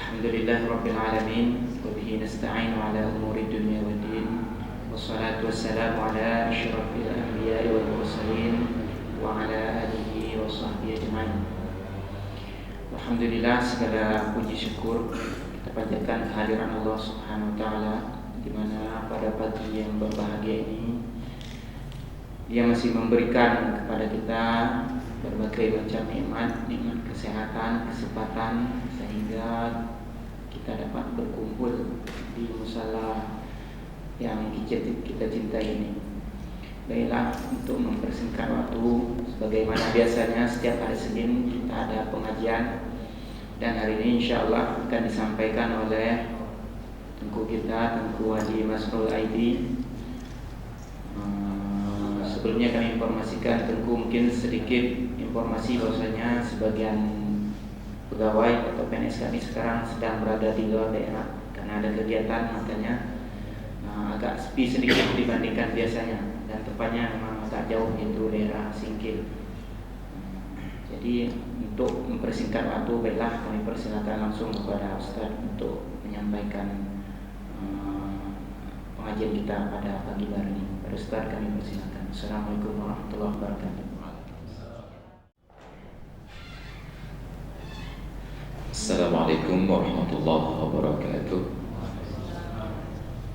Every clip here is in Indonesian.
Alhamdulillah Rabbil Alamin. Wabihi nasta'inu ala umuri dunia wa din. Wassalatu wassalamu ala asyrafil anbiya wal mursalin wa ala alihi wa sahbihi ajma'in. Alhamdulillah, segala puji syukur kita panjatkan kehadiran Allah Subhanahu wa taala, di mana pada pagi yang berbahagia ini Dia masih memberikan kepada kita berbagai macam nikmat kesehatan, kesempatan, sehingga kita dapat berkumpul di musala yang kita cintai ini. Baiklah, untuk mempersingkat waktu, sebagaimana biasanya setiap hari Senin kita ada pengajian, dan hari ini insya Allah akan disampaikan oleh Tengku kita, Tengku Haji Masrul Aidi. Sebelumnya kami informasikan Tengku mungkin sedikit informasi bahwasanya sebagian pegawai atau PNS kami sekarang sedang berada di luar daerah karena ada kegiatan, makanya agak sepi sedikit dibandingkan biasanya, dan tepatnya memang agak jauh, yaitu daerah Singkil. Jadi untuk mempersingkat waktu, baiklah kami persilakan langsung kepada Ustaz untuk menyampaikan pengajian kita pada pagi hari ini. Pada Ustaz kami persilakan. Assalamualaikum warahmatullahi wabarakatuh. Assalamualaikum warahmatullahi wabarakatuh.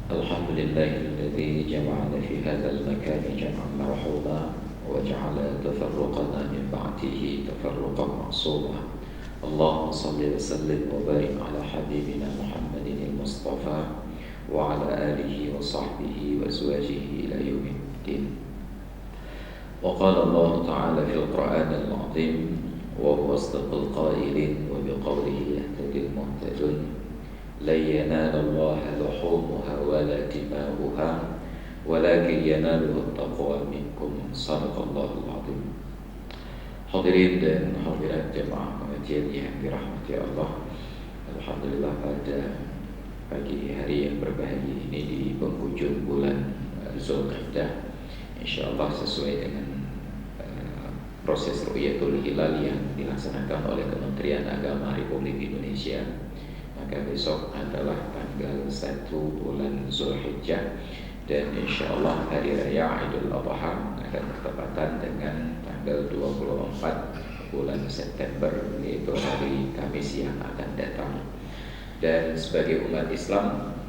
Alhamdulillahilladzi jama'ana fi hadzal makani jam'an marhuba wa ja'ala tafarruqana min ba'dihi tafarruqan ma'suma. Allahumma shalli wa sallim wa barik ala habibina Muhammadin al-Mustafa wa ala alihi wa sahbihi wa azwajihi ila yaumiddin. Wa qala Allah ta'ala fil Qur'anil 'azim wa huwa asdaqul qailin wa biqawlihi yahtadil muhtadun. La yanala Allaha luhumuha wa la dima'uha walakin yanaluhu at-taqwa minkum. Shadaqallahul 'azim. Hadirin dan hadirat jemaah pengajian yang dirahmati Allah, alhamdulillah pada pagi hari yang berbahagia ini di penghujung bulan Zulqa'dah, insyaallah sesuai dengan proses Ru'yatul Hilal yang dilaksanakan oleh Kementerian Agama Republik Indonesia, maka besok adalah tanggal 1 bulan Zulhijjah, dan insyaallah hari raya Idul Adha akan bertepatan dengan tanggal 24 bulan September, yaitu hari Kamis yang akan datang. Dan sebagai umat Islam,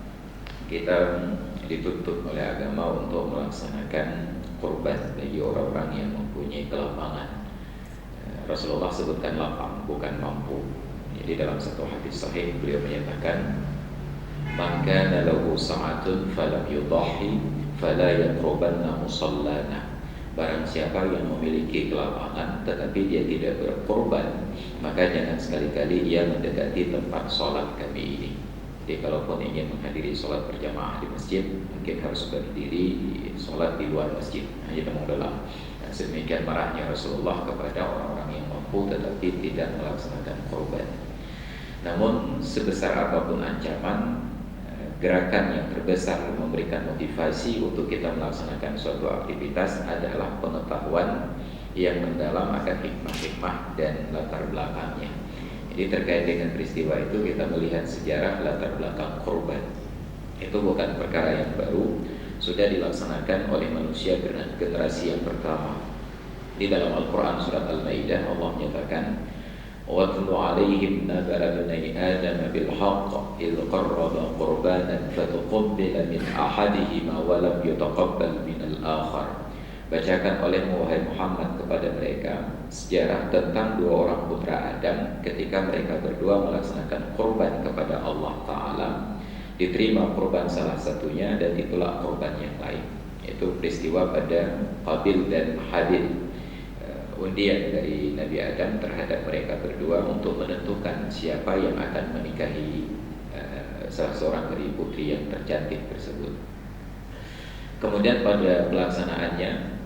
kita dituntut oleh agama untuk melaksanakan kurban bagi orang-orang yang mempunyai kelapangan. Rasulullah sebutkan lapang, bukan mampu. Jadi dalam satu hadis sahih beliau menyatakan, "Man kana lahu sa'atun falam yudahhi fala yaqrubanna musallana." Barang siapa yang memiliki kelapangan tetapi dia tidak berkorban, maka jangan sekali-kali ia mendekati tempat sholat kami ini. Jadi kalaupun ingin menghadiri sholat berjamaah di masjid, mungkin harus berdiri sholat di luar masjid, hanya temu dalam. Dan sedemikian marahnya Rasulullah kepada orang-orang yang mampu tetapi tidak melaksanakan korban. Namun sebesar apapun ancaman, gerakan yang terbesar memberikan motivasi untuk kita melaksanakan suatu aktivitas adalah pengetahuan yang mendalam akan hikmah-hikmah dan latar belakangnya. Jadi terkait dengan peristiwa itu kita melihat sejarah latar belakang korban. Itu bukan perkara yang baru, sudah dilaksanakan oleh manusia generasi yang pertama. Di dalam Al-Quran surat Al-Maidah Allah menyatakan, وَاتْلُ عَلَيْهِمْ نَبَأَ ابْنَيْ آدَمَ بِالْحَقِّ إِذْ قَرَّبَا قُرْبَانًا فَتُقُبِّلَ مِنْ أَحَدِهِمَا وَلَمْ يُتَقَبَّلْ مِنَ الْآخَرِ. Bacakan olehmu wahai Muhammad kepada mereka sejarah tentang dua orang putra Adam ketika mereka berdua melaksanakan kurban kepada Allah Ta'ala. Diterima kurban salah satunya dan ditolak kurban yang lain. Itu peristiwa pada Qabil dan Habil, undian dari Nabi Adam terhadap mereka berdua untuk menentukan siapa yang akan menikahi salah seorang dari putri yang tercantik tersebut. Kemudian pada pelaksanaannya,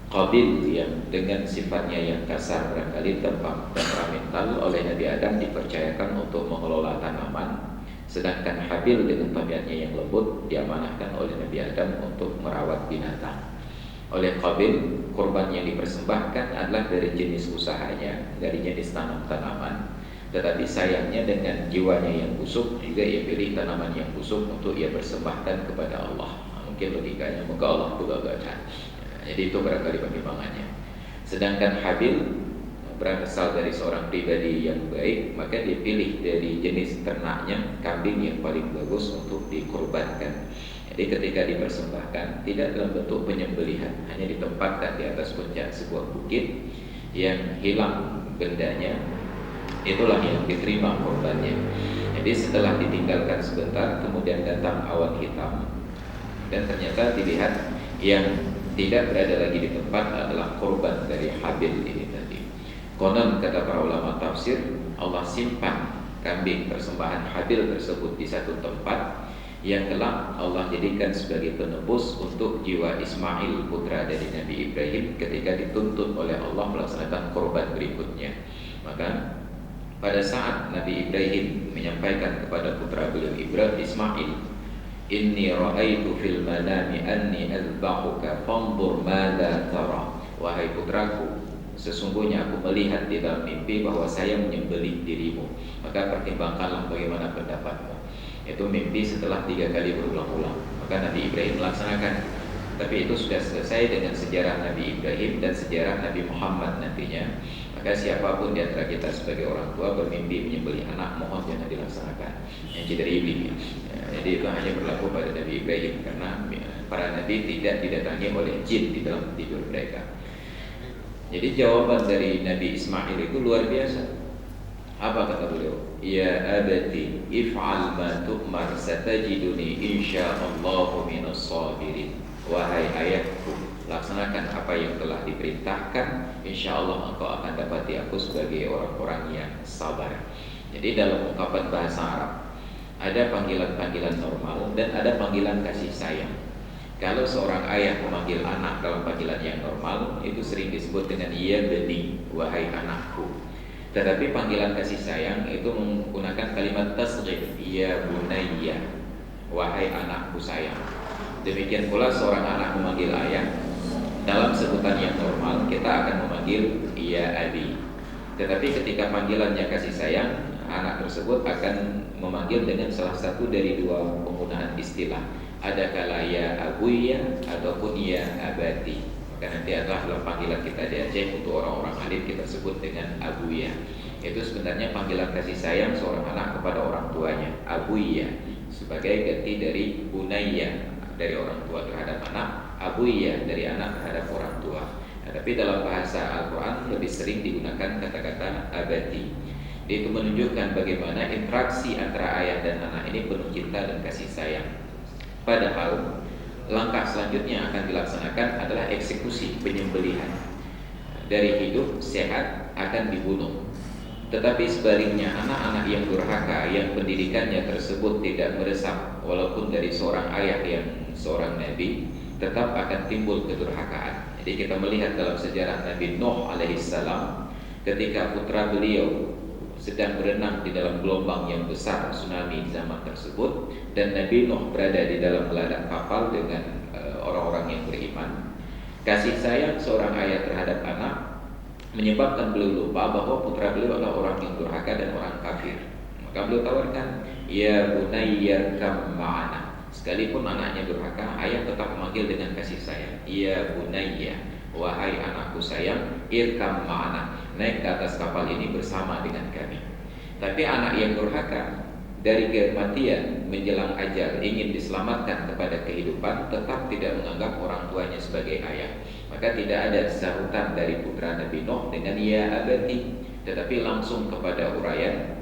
Qabil yang dengan sifatnya yang kasar barangkali temperamental oleh Nabi Adam dipercayakan untuk mengelola tanaman, sedangkan Habil dengan tabiatnya yang lembut diamanahkan oleh Nabi Adam untuk merawat binatang. Oleh Qabil, kurban yang dipersembahkan adalah dari jenis usahanya, dari jenis tanaman, Tetapi sayangnya dengan jiwanya yang busuk juga ia pilih tanaman yang busuk untuk ia persembahkan kepada Allah. Mungkin logikanya moga Allah tugakan. Jadi itu barangkali pertimbangannya. Sedangkan Habil berasal dari seorang pribadi yang baik, maka dia pilih dari jenis ternaknya kambing yang paling bagus untuk dikorbankan. Jadi ketika dipersembahkan tidak dalam bentuk penyembelihan, hanya ditempatkan di atas puncak sebuah bukit yang hilang bendanya, itulah yang diterima korbannya. Jadi setelah ditinggalkan sebentar, kemudian datang awan hitam dan ternyata dilihat yang tidak berada lagi di tempat adalah korban dari Habil ini tadi. Konon kata para ulama tafsir, Allah simpan kambing persembahan Habil tersebut di satu tempat yang kelak Allah jadikan sebagai penebus untuk jiwa Ismail putra dari Nabi Ibrahim ketika dituntut oleh Allah melaksanakan korban berikutnya. Maka pada saat Nabi Ibrahim menyampaikan kepada putra beliau Ismail, "Inni ra'aitu fil manami anni azbahuka fanzur madza tara." Wahai putraku, sesungguhnya aku melihat di dalam mimpi bahwa saya menyembelih dirimu, maka pertimbangkanlah bagaimana pendapatmu. Itu mimpi setelah 3 kali berulang-ulang. Maka Nabi Ibrahim melaksanakan. Tapi itu sudah selesai dengan sejarah Nabi Ibrahim dan sejarah Nabi Muhammad nantinya. Maka siapapun di antara kita sebagai orang tua bermimpi menyembelih anak, mohon jangan dilaksanakan. Yang dari iblis. Jadi itu hanya berlaku pada Nabi Ibrahim, karena para nabi tidak didatangi oleh jin di dalam tidur mereka. Jadi jawaban dari Nabi Ismail itu luar biasa. Apa kata beliau? Ya abati if'al ma tu'mar satajiduni insyaallahu minas sabirin. Wahai ayahku, laksanakan apa yang telah diperintahkan, insyaallah engkau akan dapati aku sebagai orang-orang yang sabar. Jadi dalam ungkapan bahasa Arab ada panggilan-panggilan normal dan ada panggilan kasih sayang. Kalau seorang ayah memanggil anak dalam panggilan yang normal, itu sering disebut dengan ya bani, wahai anakku. Tetapi panggilan kasih sayang itu menggunakan kalimat tasghir, ya bunayya, wahai anakku sayang. Demikian pula seorang anak memanggil ayah dalam sebutan yang normal kita akan memanggil ya abi. Tetapi ketika panggilannya kasih sayang, anak tersebut akan memanggil dengan salah satu dari dua penggunaan istilah. Ada kala ya abuya ataupun ya abati. Maka nanti adalah dalam panggilan kita di Aceh untuk orang-orang alim kita sebut dengan abuya. Itu sebenarnya panggilan kasih sayang seorang anak kepada orang tuanya, abuya, sebagai ganti dari bunayya dari orang tua terhadap anak, abuya dari anak terhadap orang tua. Nah, tapi dalam bahasa Al-Quran lebih sering digunakan kata-kata abati. Itu menunjukkan bagaimana interaksi antara ayah dan anak ini penuh cinta dan kasih sayang. Padahal langkah selanjutnya akan dilaksanakan adalah eksekusi penyembelihan. Dari hidup sehat akan dibunuh. Tetapi sebaliknya anak-anak yang durhaka, yang pendidikannya tersebut tidak meresap, walaupun dari seorang ayah yang seorang nabi, tetap akan timbul kedurhakaan. Jadi kita melihat dalam sejarah Nabi Nuh alaihissalam, ketika putra beliau sedang berenang di dalam gelombang yang besar tsunami zaman tersebut, dan Nabi Nuh berada di dalam geladak kapal dengan orang-orang yang beriman. Kasih sayang seorang ayah terhadap anak menyebabkan beliau lupa bahwa putra beliau adalah orang yang durhaka dan orang kafir. Maka beliau tawarkan, ya bunayya kam ma'ana. Sekalipun anaknya durhaka, ayah tetap memanggil dengan kasih sayang. Ya bunayya, wahai anakku sayang, irkam ma'ana, naik ke atas kapal ini bersama dengan kami. Tapi anak yang durhaka dari kematian menjelang ajal ingin diselamatkan kepada kehidupan, tetap tidak menganggap orang tuanya sebagai ayah. Maka tidak ada sahutan dari putra Nabi Nuh dengan ya abati, tetapi langsung kepada uraian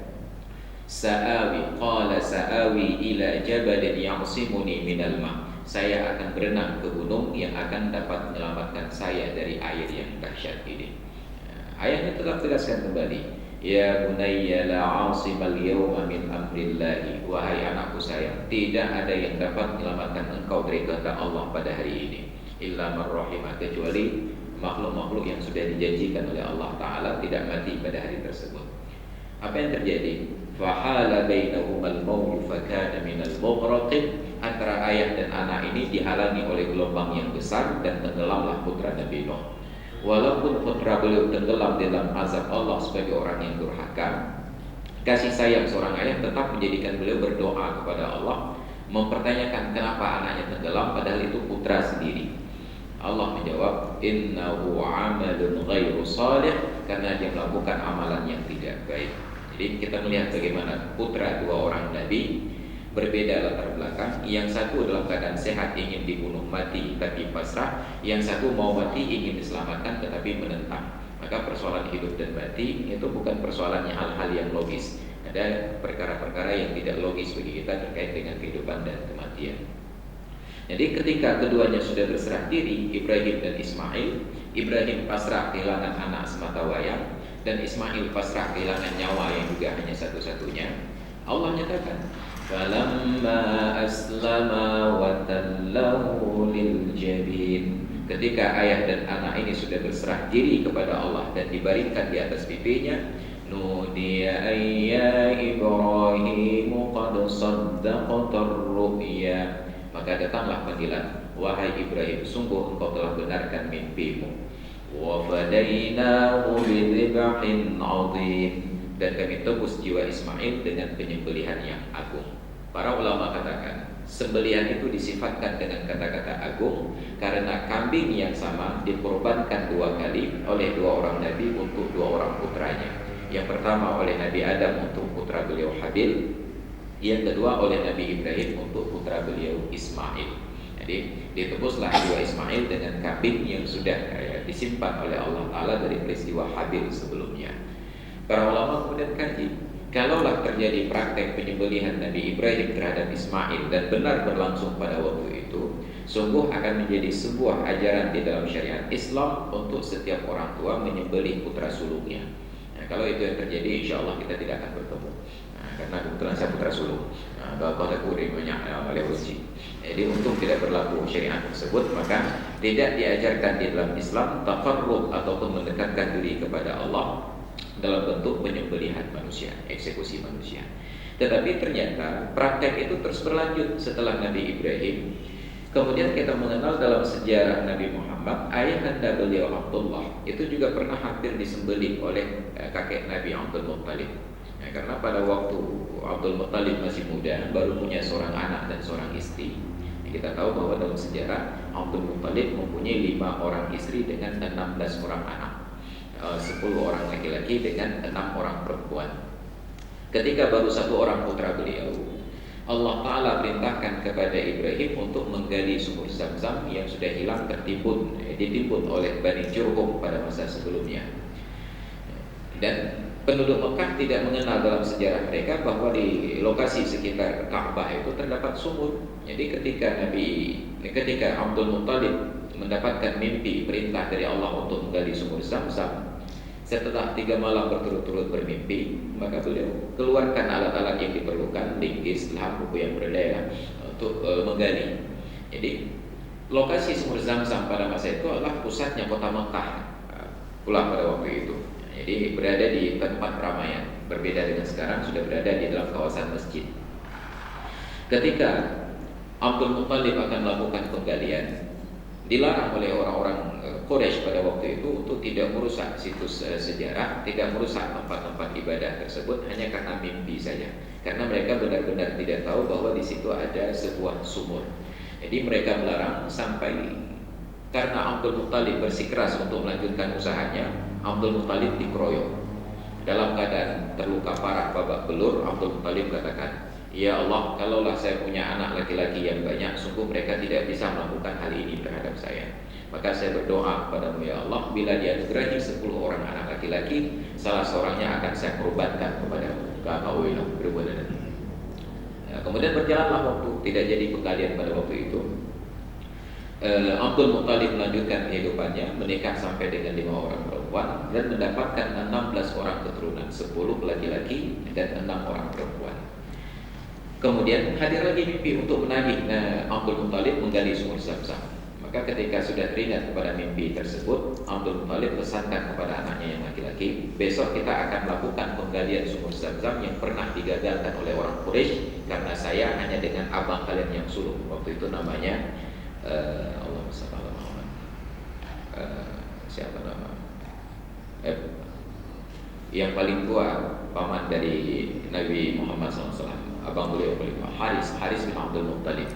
sa'awi, qala sa'awi ila jabalin ya'simuni minal ma'. Saya akan berenang ke gunung yang akan dapat menyelamatkan saya dari air yang dahsyat ini. Ayahnya telah tegaskan kembali, ya bunayya la 'asimal yawma min amrillahi, wahai anakku sayang, tidak ada yang dapat menyelamatkan engkau dari kehendak Allah pada hari ini, illa man rahimah, kecuali makhluk-makhluk yang sudah dijanjikan oleh Allah Ta'ala tidak mati pada hari tersebut. Apa yang terjadi? Fahala bainahumal mawju fakana minal mughraqin. Antara ayah dan anak ini dihalangi oleh gelombang yang besar dan tenggelamlah putra Nabi Nuh. Walaupun putra beliau tenggelam dalam azab Allah sebagai orang yang durhaka, kasih sayang seorang ayah tetap menjadikan beliau berdoa kepada Allah, mempertanyakan kenapa anaknya tenggelam padahal itu putra sendiri. Allah menjawab, innahu amalun ghairu salih, karena dia melakukan amalan yang tidak baik. Jadi kita melihat bagaimana putra dua orang Nabi berbeda latar belakang. Yang satu dalam keadaan sehat ingin dibunuh mati tapi pasrah, yang satu mau mati ingin diselamatkan tetapi menentang. Maka persoalan hidup dan mati itu bukan persoalannya hal-hal yang logis. Ada perkara-perkara yang tidak logis bagi kita terkait dengan kehidupan dan kematian. Jadi ketika keduanya sudah berserah diri, Ibrahim dan Ismail, Ibrahim pasrah kehilangan anak semata wayang, dan Ismail pasrah kehilangan nyawa yang juga hanya satu-satunya. Allah nyatakan, falamma aslama wa tallahu lil jabin. Ketika ayah dan anak ini sudah berserah diri kepada Allah dan dibaringkan di atas pipinya, nudiya ayya Ibrahim qad saddaqtar ru'ya. Maka datanglah panggilan, wahai Ibrahim, sungguh engkau telah benarkan mimpimu. Wa fadainahu bidzibhin 'adzim, dan kami tebus jiwa Ismail dengan penyembelihan yang agung. Para ulama katakan, sembelihan itu disifatkan dengan kata-kata agung karena kambing yang sama dikorbankan dua kali oleh dua orang nabi untuk dua orang putranya. Yang pertama oleh Nabi Adam untuk putra beliau Habil, yang kedua oleh Nabi Ibrahim untuk putra beliau Ismail. Jadi ditebuslah jiwa Ismail dengan kambing yang sudah disimpan oleh Allah Ta'ala dari peristiwa Habil sebelumnya. Para ulama kemudian kaji, kalaulah terjadi praktek penyembelihan Nabi Ibrahim terhadap Ismail dan benar berlangsung pada waktu itu, sungguh akan menjadi sebuah ajaran di dalam syariat Islam untuk setiap orang tua menyembelih putra sulungnya. Nah, kalau itu yang terjadi, insya Allah kita tidak akan bertemu. Karena kebetulan saya putra sulung, kalau ada kuring banyak oleh uji. Jadi untuk tidak berlaku syariat tersebut, maka tidak diajarkan di dalam Islam tafarruq ataupun mendekatkan diri kepada Allah dalam bentuk penyembelihan manusia, eksekusi manusia. Tetapi ternyata praktek itu terus berlanjut setelah Nabi Ibrahim. Kemudian kita mengenal dalam sejarah Nabi Muhammad, ayahanda beliau Abdullah itu juga pernah hampir disembelih oleh kakek Nabi Abdul Muttalib. Karena pada waktu Abdul Muttalib masih muda, baru punya seorang anak dan seorang istri. Kita tahu bahwa dalam sejarah Abdul Muttalib mempunyai 5 orang istri dengan 16 orang anak, 10 orang laki-laki dengan 6 orang perempuan. Ketika baru 1 orang putra beliau, Allah Ta'ala perintahkan kepada Ibrahim untuk menggali sumur Zam-Zam yang sudah hilang ditimbun oleh Bani Jurhum pada masa sebelumnya. Dan penduduk Mekah tidak mengenal dalam sejarah mereka bahwa di lokasi sekitar Ka'bah itu terdapat sumur. Jadi ketika Abdul Muttalib mendapatkan mimpi perintah dari Allah untuk menggali sumur Zam-Zam, setelah 3 malam berturut-turut bermimpi, maka beliau keluarkan alat-alat yang diperlukan, linggis, selam, buku yang berdaya untuk menggali. Jadi lokasi sumur Zam-Zam pada masa itu adalah pusatnya kota Mekah pula pada waktu itu. Jadi berada di tempat keramaian, berbeda dengan sekarang sudah berada di dalam kawasan masjid. Ketika Abdul Muttalib akan melakukan penggalian, dilarang oleh orang-orang Quraisy pada waktu itu untuk tidak merusak situs sejarah, tidak merusak tempat-tempat ibadah tersebut hanya karena mimpi saja. Karena mereka benar-benar tidak tahu bahwa di situ ada sebuah sumur. Jadi mereka melarang sampai karena Abdul Muttalib bersikeras untuk melanjutkan usahanya, Abdul Muttalib dikeroyok. Dalam keadaan terluka parah babak belur, Abdul Muttalib katakan, ya Allah, kalaulah saya punya anak laki-laki yang banyak, sungguh mereka tidak bisa melakukan hal ini terhadap saya. Maka saya berdoa kepadamu ya Allah, bila dianugerahi 10 orang anak laki-laki, salah seorangnya akan saya kurbankan kepadamu. Kemudian berjalanlah waktu, tidak jadi penggalian pada waktu itu. Abdul Muttalib melanjutkan kehidupannya, menikah sampai dengan 5 orang perempuan dan mendapatkan 16 orang keturunan, 10 laki-laki dan 6 orang perempuan. Kemudian hadir lagi mimpi untuk menagih Abdul Muttalib menggali sumur Zam-Zam. Maka ketika sudah teringat kepada mimpi tersebut, Abdul Muttalib pesankan kepada anaknya yang laki-laki, besok kita akan melakukan penggalian sumur Zam-Zam yang pernah digagalkan oleh orang Quraisy karena saya hanya dengan abang kalian yang sulung. Waktu itu namanya Allah Muhammad, siapa nama? yang paling tua, paman dari Nabi Muhammad SAW, abang beliau paling tua, Haris bin Abdul Muttalib.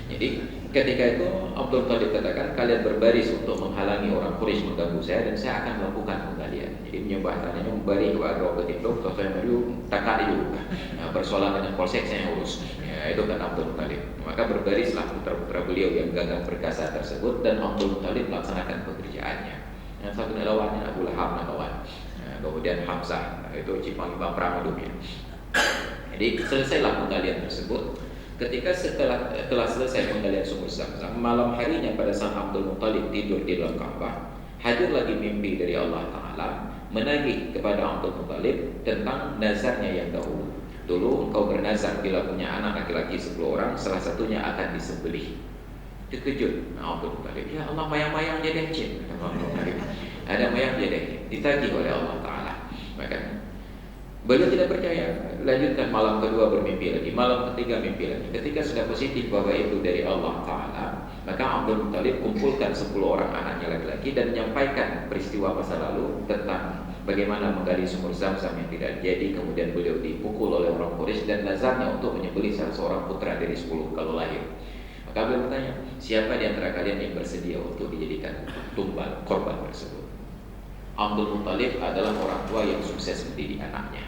Jadi ketika itu Abdul Muttalib katakan, kalian berbaris untuk menghalangi orang Quraisy mengganggu saya dan saya akan melakukan penggalian. Jadi menyembah tanahnya memberi kepada orang Quraisy, kalau saya maju takkan dulu. Nah, persoalan dengan polsek saya urus. Ya, itu kan Abdul Muttalib. Maka berbarislah putra-putra beliau yang gagah perkasa tersebut dan Abdul Muttalib melaksanakan pekerjaannya. Yang satu lawannya Abu Lahab lawan. Nah, kemudian Hamzah, itu cipang perang hidupnya. Jadi selesailah penggalian tersebut. Ketika telah selesai penggalian sumur Zamzam, malam harinya pada saat Abdul Muttalib tidur di dalam Ka'bah, hadir lagi mimpi dari Allah Ta'ala menagih kepada Abdul Muttalib tentang nazarnya yang dahulu. Dulu engkau bernazar bila punya anak laki-laki 10 orang, salah satunya akan disembelih. Terkejut Abdul Muttalib, ya Allah, mayang-mayang jadi jin. Ada mayang jadi ditagih oleh Allah Ta'ala. Maka beliau tidak percaya, lanjutkan malam kedua bermimpi lagi, malam ketiga mimpi lagi. Ketika sudah positif bahwa itu dari Allah Ta'ala, maka Abdul Muttalib kumpulkan 10 orang anaknya laki-laki dan menyampaikan peristiwa masa lalu tentang bagaimana menggali sumur Zamzam yang tidak jadi. Kemudian beliau dipukul oleh orang Quraisy dan nazarnya untuk menyembelih salah seorang putra dari 10 kalau lahir. Maka beliau bertanya, siapa di antara kalian yang bersedia untuk dijadikan tumbal korban tersebut? Abdul Muttalib adalah orang tua yang sukses mendidik anaknya.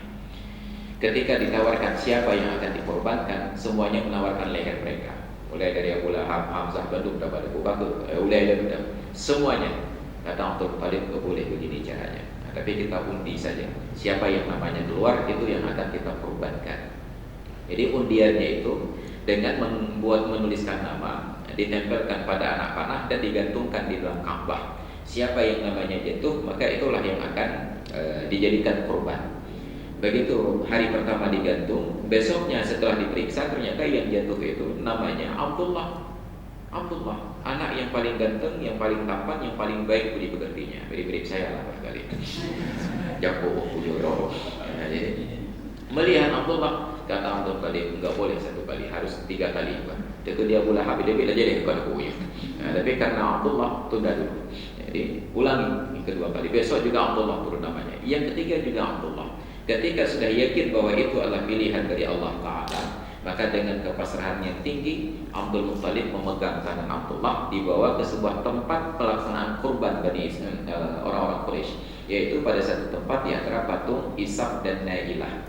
Ketika ditawarkan siapa yang akan dikorbankan, semuanya menawarkan leher mereka. Mulai dari Abu Lahab, Hamzah, Bandung, dapat Abu Bakar, semuanya. Kata Abdul Muttalib, boleh begini caranya. Nah, tapi kita undi saja. Siapa yang namanya keluar, itu yang akan kita korbankan. Jadi undiannya itu dengan menuliskan nama, ditempelkan pada anak panah dan digantungkan di dalam Ka'bah. Siapa yang namanya jatuh, maka itulah yang akan dijadikan korban. Begitu hari pertama digantung, besoknya setelah diperiksa ternyata yang jatuh itu namanya Abdullah. Abdullah, anak yang paling ganteng, yang paling tampan, yang paling baik budi pekertinya. Beri saya lah sekali. Jago Pujoro. Jadi melihat Abdullah, kata Abdul Muttalib, enggak boleh 1 kali, harus 3 kali. Itu dia Abu Lahab, dia bila jadi bukan aku. Nah, tapi karena Abdullah tunda dulu. Jadi ulangi yang kedua kali. Besok juga Abdullah turun namanya. Yang ketiga juga Abdullah. Ketika sudah yakin bahwa itu adalah pilihan dari Allah Ta'ala, maka dengan kepasrahan yang tinggi, Abdul Muttalib memegang tangan Abdullah dibawa ke sebuah tempat pelaksanaan kurban Bani orang-orang Quraisy, yaitu pada satu tempat di antara patung Ishaq dan Nailah.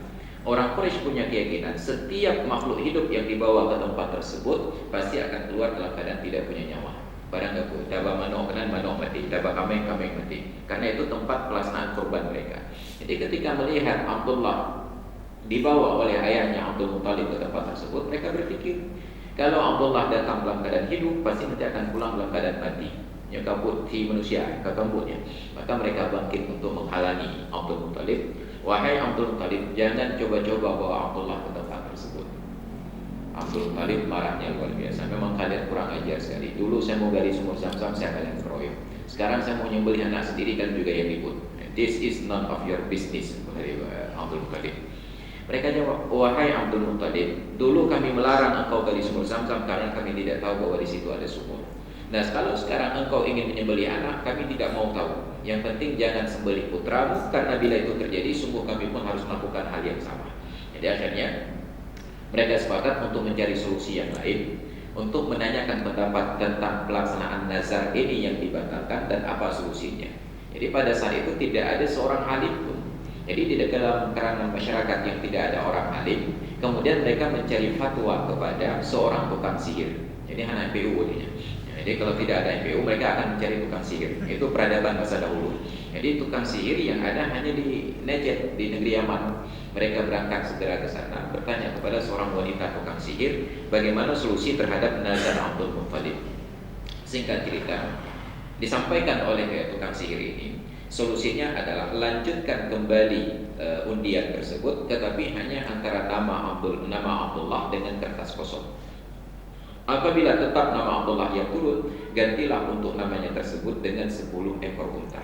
Orang Quraisy punya keyakinan setiap makhluk hidup yang dibawa ke tempat tersebut pasti akan keluar dalam keadaan tidak punya nyawa. Barang aku, daba manok kanan manok mati, daba kameng mati. Karena itu tempat pelaksanaan kurban mereka. Jadi ketika melihat Abdullah dibawa oleh ayahnya Abdul Muttalib ke tempat tersebut, mereka berpikir kalau Abdullah datang dalam keadaan hidup, pasti nanti akan pulang dalam keadaan mati. Ya kabut si manusia, kekambutnya. Maka mereka bangkit untuk menghalangi Abdul Muttalib. Wahai Abdul Muttalib, jangan coba-coba bawa Abdullah ke tempat tersebut. Abdul Muttalib marahnya luar biasa. Memang kalian kurang ajar sekali. Dulu saya mau gali sumur Zamzam, saya kalian keroyok. Sekarang saya mau nyembelih anak sendiri, kan juga yang ribut. This is none of your business. Abdul Muttalib. Mereka jawab, wahai Abdul Muttalib, dulu kami melarang engkau gali sumur Zamzam karena kami tidak tahu bahwa di situ ada sumur. Nah, kalau sekarang engkau ingin menyembelih anak, kami tidak mau tahu. Yang penting jangan sembelih putramu, karena bila itu terjadi, sungguh kami pun harus melakukan hal yang sama. Jadi akhirnya mereka sepakat untuk mencari solusi yang lain, untuk menanyakan pendapat tentang pelaksanaan nazar ini yang dibatalkan dan apa solusinya. Jadi pada saat itu tidak ada seorang alim pun. Jadi di dalam kalangan masyarakat yang tidak ada orang alim, kemudian mereka mencari fatwa kepada seorang tukang sihir. Jadi anak MPU ini. Jadi kalau tidak ada MPU, mereka akan mencari tukang sihir. Itu peradaban masa dahulu. Jadi tukang sihir yang ada hanya di Najd, di negeri Yaman. Mereka berangkat segera ke sana, bertanya kepada seorang wanita tukang sihir, bagaimana solusi terhadap nazar Abdul Muttalib. Singkat cerita, disampaikan oleh tukang sihir ini, solusinya adalah lanjutkan kembali undian tersebut, tetapi hanya antara nama Abdullah dengan kertas kosong. Apabila tetap nama Abdullah yang turun, gantilah untuk namanya tersebut dengan 10 ekor unta.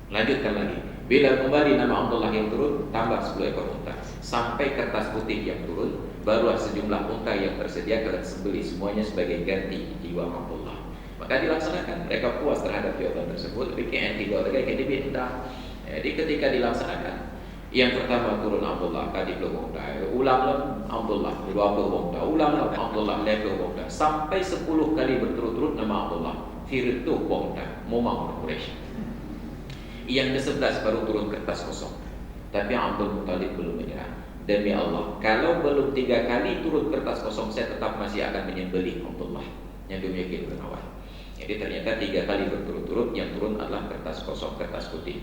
Lanjutkan lagi, bila kembali nama Abdullah yang turun, tambah 10 ekor unta. Sampai kertas putih yang turun, barulah sejumlah unta yang tersedia kalian sembelih semuanya sebagai ganti jiwa Abdullah. Maka dilaksanakan, mereka puas terhadap jawaban tersebut. Bikin tiga lagi kayak dibintang. Jadi ketika dilaksanakan, Yang pertama turun Abdullah kadi pelubung dah. Ulang Abdullah, dua pelubung dah. Ulang Abdullah, le pelubung dah. Sampai 10 kali berturut-turut nama Abdullah. Firtu bong dah. Momang Quraisy. Yang ke-11 baru turun kertas kosong. Tapi Abdul Muttalib belum menyerah. Demi Allah, kalau belum 3 kali turun kertas kosong, saya tetap masih akan menyembelih Abdullah. Yang demikian awal. Jadi ternyata 3 kali berturut-turut yang turun adalah kertas kosong, kertas putih.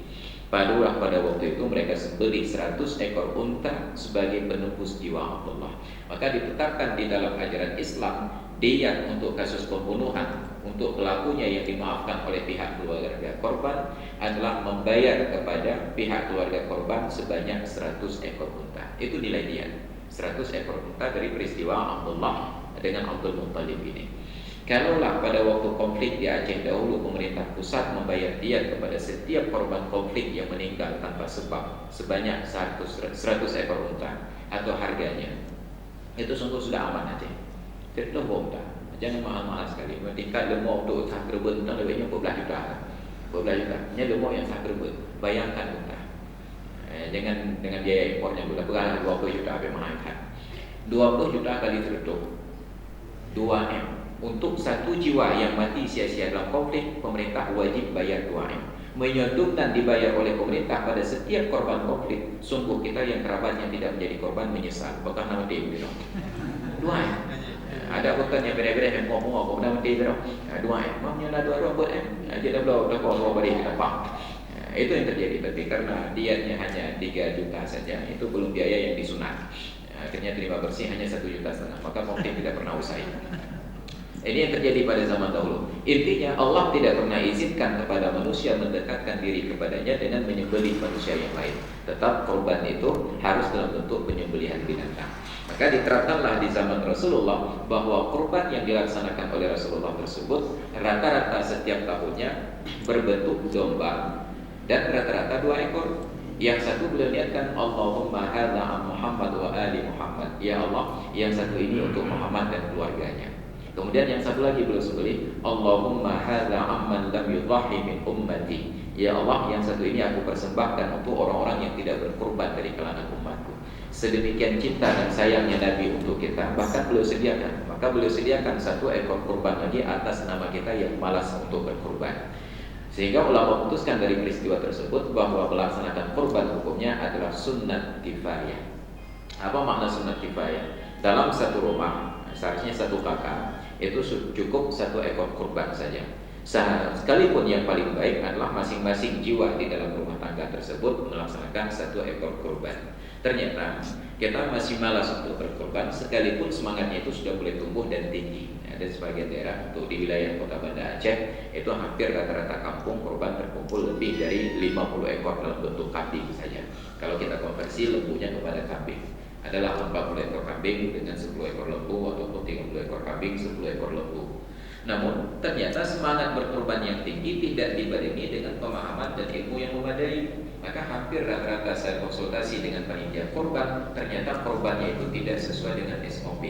Barulah pada waktu itu mereka sembelih 100 ekor unta sebagai penebus jiwa Abdullah. Maka ditetapkan di dalam ajaran Islam, diyat untuk kasus pembunuhan untuk pelakunya yang dimaafkan oleh pihak keluarga korban adalah membayar kepada pihak keluarga korban sebanyak 100 ekor unta. Itu nilai diyat, 100 ekor unta dari peristiwa Abdullah dengan Abdul Muttalib ini. Kalaulah pada waktu konflik di Aceh dahulu pemerintah pusat membayar diyat kepada setiap korban konflik yang meninggal tanpa sebab sebanyak 100 ekor unta atau harganya, itu sungguh sudah aman Aceh. Tidak bohong dah. Jangan mahal-mahal sekali. Tingkat lemau untuk sah kerebut tentang lebihnya 14 juta. 14 juta. Ini lemau yang sah kerebut. Bayangkan unta. Dengan biaya importnya sudah berapa 20 juta habis mahal kan. 20 juta kali terhitung 2M. Untuk 1 jiwa yang mati sia-sia dalam konflik, pemerintah wajib bayar 2M. Menyuntukkan dibayar oleh pemerintah pada setiap korban konflik. Sungguh kita yang kerabatnya tidak menjadi korban menyesal. Bukan nama dia begitu. 2M. Ada hutan yang beda-beda yang ngomong nama dia begitu. 2M. Mamnya dah 2 buat M. Jadi dah belum beri kita faham. Itu yang terjadi. Tapi karena diatnya hanya 3 juta saja, itu belum biaya yang disunat. Akhirnya terima bersih hanya 1,5 juta. Maka konflik tidak pernah usai. Ini yang terjadi pada zaman dahulu. Intinya Allah tidak pernah izinkan kepada manusia mendekatkan diri kepadanya dengan menyembelih manusia yang lain. Tetap korban itu harus dalam bentuk penyembelihan binatang. Maka diterapkanlah di zaman Rasulullah bahwa korban yang dilaksanakan oleh Rasulullah tersebut rata-rata setiap tahunnya berbentuk domba dan rata-rata 2 ekor. Yang satu beliau niatkan Allahumma hadza Muhammad wa ali Muhammad. Ya Allah, yang satu ini untuk Muhammad dan keluarganya. Kemudian yang satu lagi beliau sembelih Allahumma hadza amman lam yudhahi min ummati. Ya Allah, yang satu ini aku persembahkan untuk orang-orang yang tidak berkorban dari kalangan umatku. Sedemikian cinta dan sayangnya Nabi untuk kita, bahkan beliau sediakan. Maka beliau sediakan 1 ekor kurban lagi atas nama kita yang malas untuk berkorban. Sehingga ulama putuskan dari peristiwa tersebut bahwa melaksanakan kurban hukumnya adalah sunnat kifayah. Apa makna sunnat kifayah? Dalam satu rumah, seharusnya 1 kakak, itu cukup 1 ekor kurban saja. Sekalipun yang paling baik adalah masing-masing jiwa di dalam rumah tangga tersebut melaksanakan 1 ekor kurban. Ternyata kita masih malas untuk berkorban, sekalipun semangatnya itu sudah mulai tumbuh dan tinggi. Ada sebagian daerah untuk di wilayah Kota Banda Aceh itu hampir rata-rata kampung korban terkumpul lebih dari 50 ekor dalam bentuk kambing saja. Kalau kita konversi lembunya kepada kambing, adalah 40 ekor kambing dengan 10 ekor lembu ataupun 30 ekor kambing 10 ekor lembu. Namun ternyata semangat berkorban yang tinggi tidak dibarengi dengan pemahaman dan ilmu yang memadai. Maka hampir rata-rata saya konsultasi dengan panitia korban, ternyata korbannya itu tidak sesuai dengan SOP.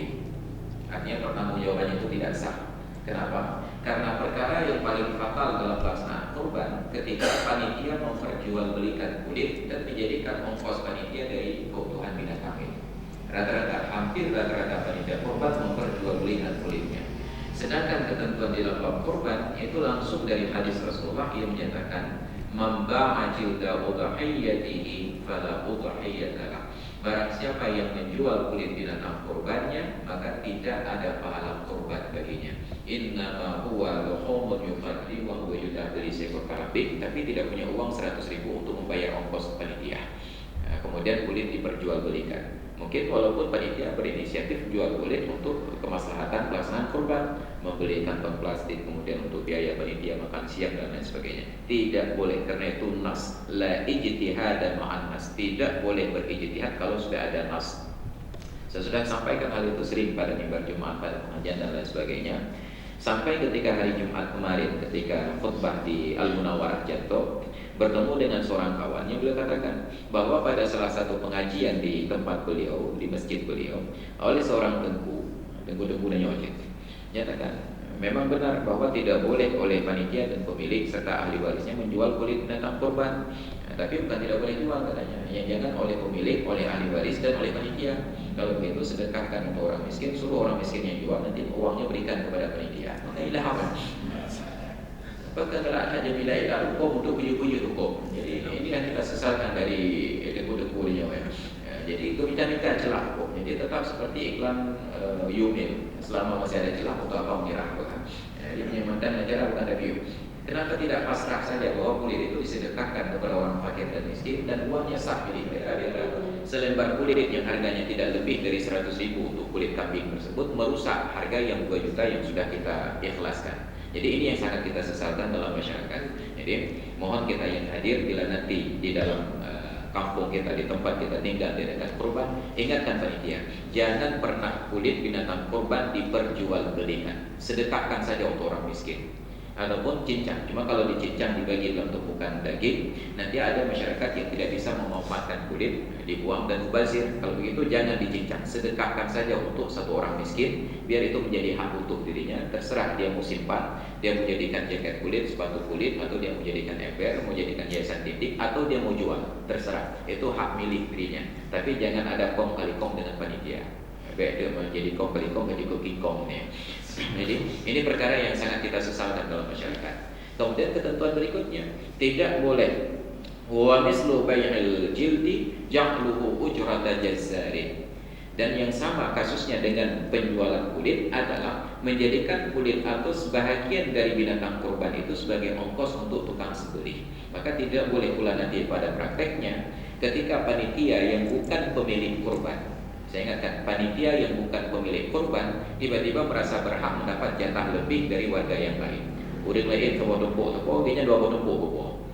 Artinya pertanggungjawabannya itu tidak sah. Kenapa? Karena perkara yang paling fatal dalam pelaksanaan korban ketika panitia memperjualbelikan kulit dan menjadikan ongkos panitia dari kebutuhan binatang ini. Hampir rata-rata panitia korban memperjualbelikan kulitnya. Sedangkan ketentuan di dalam korban itu langsung dari hadis Rasulullah yang menyatakan memba'a jilda udhiyatihi fala udhiyatalah. Barang siapa yang menjual kulit binatang korbannya, maka tidak ada pahala korban baginya. Innama huwa luhumun yufardi wa huwa yudabili seekor kambing, tapi tidak punya uang 100.000 untuk membayar ongkos panitia. Kemudian kulit diperjualbelikan. Mungkin walaupun panitia berinisiatif jual kulit untuk kemaslahatan pelaksanaan kurban, membeli kantong plastik, kemudian untuk biaya panitia makan siang dan lain sebagainya. Tidak boleh, karena itu nas la ijtihad ma'an nas. Tidak boleh berijtihad kalau sudah ada nas. Saya sudah sampaikan hal itu sering pada mimbar Jumat, pada pengajian dan lain sebagainya. Sampai ketika hari Jumat kemarin, ketika khutbah di Al-Munawwarah Janto, bertemu dengan seorang kawan yang beliau katakan bahwa pada salah satu pengajian di tempat beliau, di masjid beliau, oleh seorang tengku dan nyojek, nyatakan Memang benar bahwa tidak boleh oleh panitia dan pemilik serta ahli warisnya menjual kulit binatang kurban. Tapi bukan tidak boleh jual katanya. Yang jangan oleh pemilik, oleh ahli waris dan oleh panitia. Kalau begitu sedekahkan untuk orang miskin, suruh orang miskin yang jual, nanti uangnya berikan kepada panitia. Maka ilah apa? Bahkan kalau ada bila ilah hukum untuk puju-puju hukum. Jadi ini yang kita sesalkan dari deku-dekunya. Jadi itu minta celah hukum. Jadi tetap seperti iklan Yumil. Selama masih ada celah untuk apa menyerah. Jadi menyamankan negara bukan review. Kenapa tidak pasrah saja bahwa kulit itu disedekahkan kepada orang fakir dan miskin dan uangnya sah milik mereka? Selembar kulit yang harganya tidak lebih dari 100.000 untuk kulit kambing tersebut merusak harga yang 2 juta yang sudah kita ikhlaskan. Jadi ini yang sangat kita sesalkan dalam masyarakat. Jadi mohon kita yang hadir bila nanti di dalam kampung kita, di tempat kita tinggal di dekat kurban, ingatkan panitia, jangan pernah kulit binatang kurban diperjualbelikan. Sedekahkan saja untuk orang miskin. Ataupun cincang, cuma kalau dicincang dibagi dalam tumpukan daging, nanti ada masyarakat yang tidak bisa memanfaatkan kulit, dibuang dan mubazir. Kalau begitu jangan dicincang, sedekahkan saja untuk satu orang miskin, biar itu menjadi hak untuk dirinya. Terserah dia mau simpan, dia mau jadikan jaket kulit, sepatu kulit, atau dia mau jadikan ember, mau jadikan hiasan dinding, atau dia mau jual, terserah. Itu hak milik dirinya. Tapi jangan ada kong kali kong dengan panitia. Baik dia menjadi kong kali kong, menjadi cooking kong nih. Jadi ini perkara yang sangat kita sesalkan dalam masyarakat. Kemudian ketentuan berikutnya, tidak boleh wa mislu bai'il jildi ja'luhu ujrata jazzarin. Dan yang sama kasusnya dengan penjualan kulit adalah menjadikan kulit atau sebahagian dari binatang kurban itu sebagai ongkos untuk tukang sembelih. Maka tidak boleh pula nanti pada prakteknya ketika panitia yang bukan pemilik kurban, saya ingatkan, panitia yang bukan pemilik kurban tiba-tiba merasa berhak mendapat jatah lebih dari warga yang lain. Udah lain ke tumpuk, dia 2 tumpuk.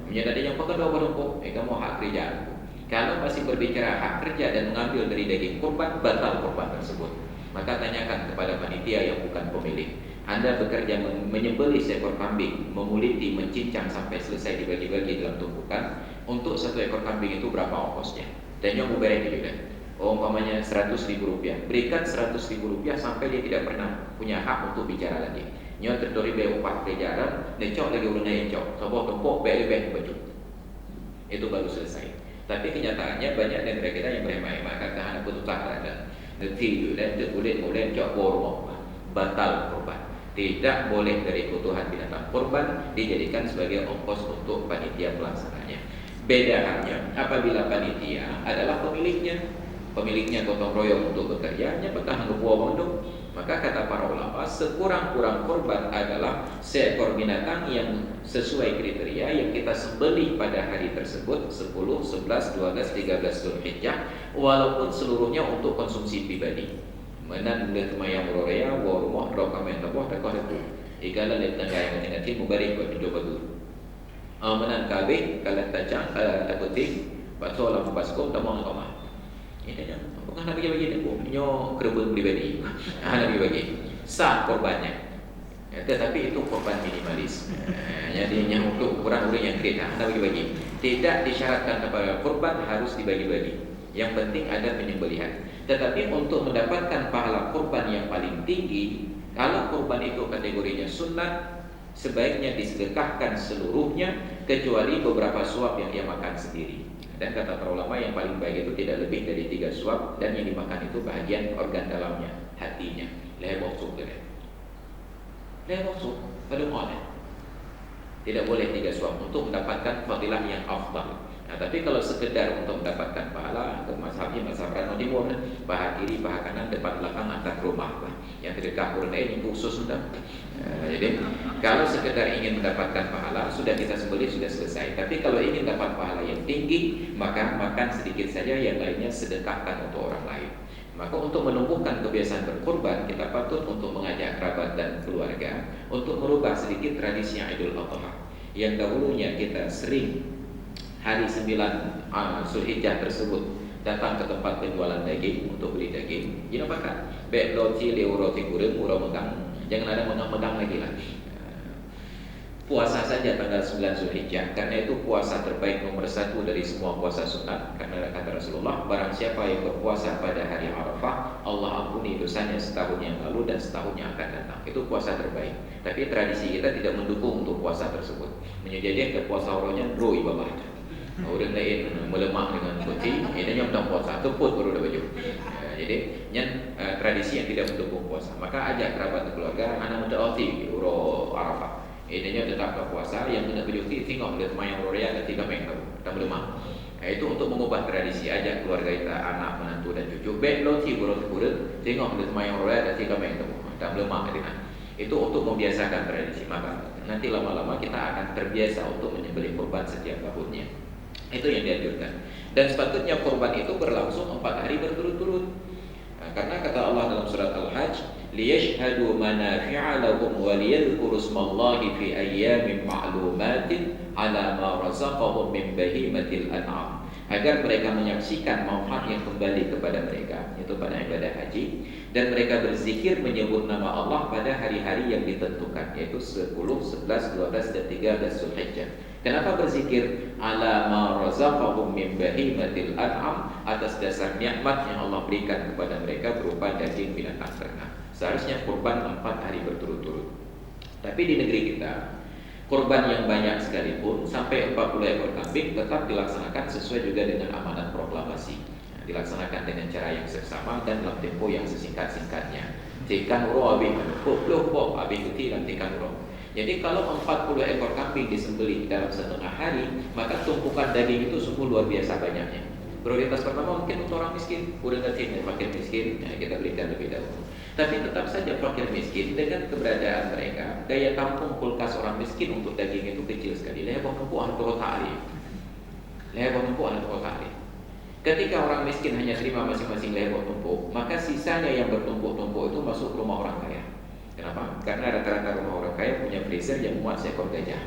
Menjadi yang pakai 2 tumpuk, kamu hak kerja. Kalau masih berbicara hak kerja dan mengambil dari daging kurban, batal kurban tersebut. Maka tanyakan kepada panitia yang bukan pemilik. Anda bekerja menyembelih seekor kambing, memuliti, mencincang sampai selesai dibagi-bagi dalam tumpukan. Untuk 1 ekor kambing itu berapa ongkosnya? Dan yang berapa juga? Umpamanya 100.000 rupiah, berikan 100.000 rupiah sampai dia tidak pernah punya hak untuk bicara lagi. Nyo tertori be upah kejaran, necok lagi urunnya encok, sebuah tempok be baju. Itu baru selesai. Tapi kenyataannya banyak dari kita yang berhemat-hemat kata putuslah ada. Nanti dan kulit mulai encok borong, batal kurban. Tidak boleh dari kebutuhan binatang kurban dijadikan sebagai ongkos untuk panitia pelaksananya. Beda halnya apabila panitia adalah pemiliknya. Pemiliknya gotong royong untuk bekerja, nyepetah ngebuah mondok. Maka kata para ulama, sekurang-kurang kurban adalah seekor binatang yang sesuai kriteria yang kita sembelih pada hari tersebut 10, 11, 12, 13 Zulhijjah, walaupun seluruhnya untuk konsumsi pribadi. Menan le tumayang rorea wa rumah rokamen tabuh takoh itu. Ikala le tangga yang nanti mubarik buat hidup bagus. Menan kabeh kalat tajang takuti patsola mubaskom tamang kamah. Ini kan bukan Nabi bagi aku, nyo kerebut pribadi. Nabi bagi sah korbannya. Tetapi itu korban minimalis. Jadi yang untuk ukuran orang yang kereta Nabi bagi. Tidak disyaratkan kepada korban harus dibagi-bagi. Yang penting ada penyembelihan. Tetapi untuk mendapatkan pahala korban yang paling tinggi, kalau korban itu kategorinya sunat, sebaiknya disedekahkan seluruhnya kecuali beberapa suap yang dia makan sendiri. Dan kata para ulama yang paling baik itu tidak lebih dari 3 suap, dan yang dimakan itu bahagian organ dalamnya, hatinya. Leher bosuk gitu. Leher bosuk pada oleh. Tidak boleh 3 suap untuk mendapatkan fadilah yang afdal. Nah, tapi kalau sekedar untuk mendapatkan pahala, untuk mazhabnya mazhab Rano Timur, paha kiri, paha kanan, depan belakang, antar rumah, yang tidak kurang ini khusus sudah. Jadi kalau sekedar ingin mendapatkan pahala, sudah kita sembelih sudah selesai. Tapi kalau ingin dapat pahala yang tinggi, maka makan sedikit saja, yang lainnya sedekahkan untuk orang lain. Maka untuk menumbuhkan kebiasaan berkurban, kita patut untuk mengajak kerabat dan keluarga untuk merubah sedikit tradisi Idul Adha. Yang dahulunya kita sering hari 9 Zulhijjah tersebut datang ke tempat penjualan daging untuk beli daging. Jadi makan baik roti, roti goreng, murah megang. Jangan ada megang-megang lagi lah. puasa saja tanggal 9 Zulhijjah, karena itu puasa terbaik nomor 1 dari semua puasa sunat. Karena kata Rasulullah, barang siapa yang berpuasa pada hari Arafah, Allah ampuni dosanya setahun yang lalu dan setahun yang akan datang. Itu puasa terbaik. Tapi tradisi kita tidak mendukung untuk puasa tersebut. Menjadikan puasa orangnya bro ibadah. Orang lain melemak dengan putih, ini yang tentang puasa teput baru ada baju. Jadi tradisi yang tidak mendukung puasa. Maka ajak kerabat dan keluarga anak mutaati uro Arafah. Ini tetap ke puasa yang kena berjuti tengok lihat mayang roya ketika main tak melemah. Itu untuk mengubah tradisi, ajak keluarga kita, anak, menantu dan cucu. Belok ti buruk tengok lihat mayang roya ketika main tak melemah ketika. Itu untuk membiasakan tradisi. Maka nanti lama-lama kita akan terbiasa untuk menyembelih kurban setiap tahunnya. Itu yang dianjurkan. Dan sepatutnya kurban itu berlangsung 4 hari berturut-turut. Karena kata Allah dalam surat Al-Hajj, liyashhadu manafi'a lahum wa liyadhkuru ismallahi fi ayyamin ma'lumatin 'ala ma razaqahum min bahimatil an'am. Agar mereka menyaksikan manfaat yang kembali kepada mereka, yaitu pada ibadah haji, dan mereka berzikir menyebut nama Allah pada hari-hari yang ditentukan, yaitu 10, 11, 12 dan 13 Zulhijjah. Kenapa berzikir? Ala ma razaqahum min bahimatil an'am, atas dasar nikmat yang Allah berikan kepada mereka berupa daging binatang ternak. Seharusnya kurban 4 hari berturut-turut. Tapi di negeri kita, kurban yang banyak sekalipun sampai 40 ekor kambing tetap dilaksanakan sesuai juga dengan amanat proklamasi. Dilaksanakan dengan cara yang seksama dan dalam tempo yang sesingkat-singkatnya. Tikan uro abih puluh abih keti dan tikan uro. Jadi kalau 40 ekor kambing disembelih dalam setengah hari, maka tumpukan daging itu sungguh luar biasa banyaknya. Prioritas pertama mungkin untuk orang miskin, udah ngerti fakir miskin, kita berikan lebih dahulu. Tapi tetap saja fakir miskin dengan keberadaan mereka, daya tampung kulkas orang miskin untuk daging itu kecil sekali. Leher tumpuan terotari, Ketika orang miskin hanya terima masing-masing leher tumpuk, maka sisanya yang bertumpuk-tumpuk itu masuk rumah orang kaya. Kenapa? Karena rata-rata rumah orang kaya punya freezer yang muat seekor gajah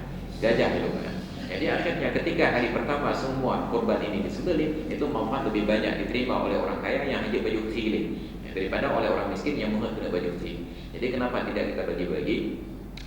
itu kan. Jadi akhirnya ketika hari pertama semua kurban ini disembelih, itu manfaat lebih banyak diterima oleh orang kaya yang hanya baju kecil daripada oleh orang miskin yang mungkin kena baju kecil. Jadi kenapa tidak kita bagi-bagi?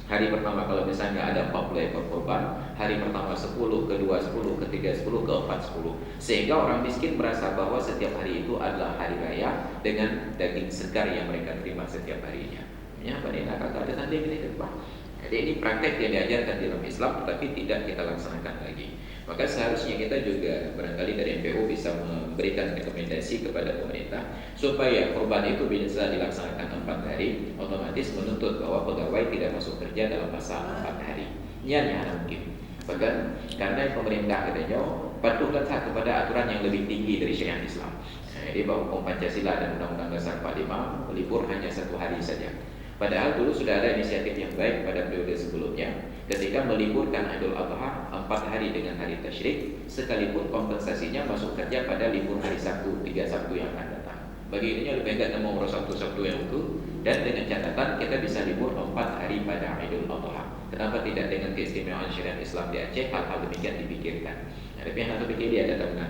Hari pertama kalau misalnya ada 40 ekor kurban, hari pertama 10, kedua 10, ketiga 10, keempat 10. Sehingga orang miskin merasa bahwa setiap hari itu adalah hari raya dengan daging segar yang mereka terima setiap harinya. Ya, pada kata ada tanda ini depan. Jadi ini praktek yang diajarkan dalam Islam tetapi tidak kita laksanakan lagi. Maka seharusnya kita juga barangkali dari MPU bisa memberikan rekomendasi kepada pemerintah supaya kurban itu bisa dilaksanakan 4 hari, otomatis menuntut bahwa pegawai tidak masuk kerja dalam masa 4 hari. Nyanya mungkin. Bahkan karena pemerintah katanya patuh letak kepada aturan yang lebih tinggi dari syariat Islam. Jadi bahwa hukum Pancasila dan Undang-Undang Dasar 45 libur hanya 1 hari saja. Padahal dulu sudah ada inisiatif yang baik pada periode sebelumnya ketika meliburkan Idul Adha 4 hari dengan hari tasyrik, sekalipun kompensasinya masuk kerja pada libur hari Sabtu, 3 Sabtu yang akan datang. Bagi ini lebih baik mau urus Sabtu yang itu, dan dengan catatan kita bisa libur 4 hari pada Idul Adha. Kenapa tidak dengan keistimewaan syariat Islam di Aceh hal-hal demikian dipikirkan? Tapi yang satu pikir dia ada benar.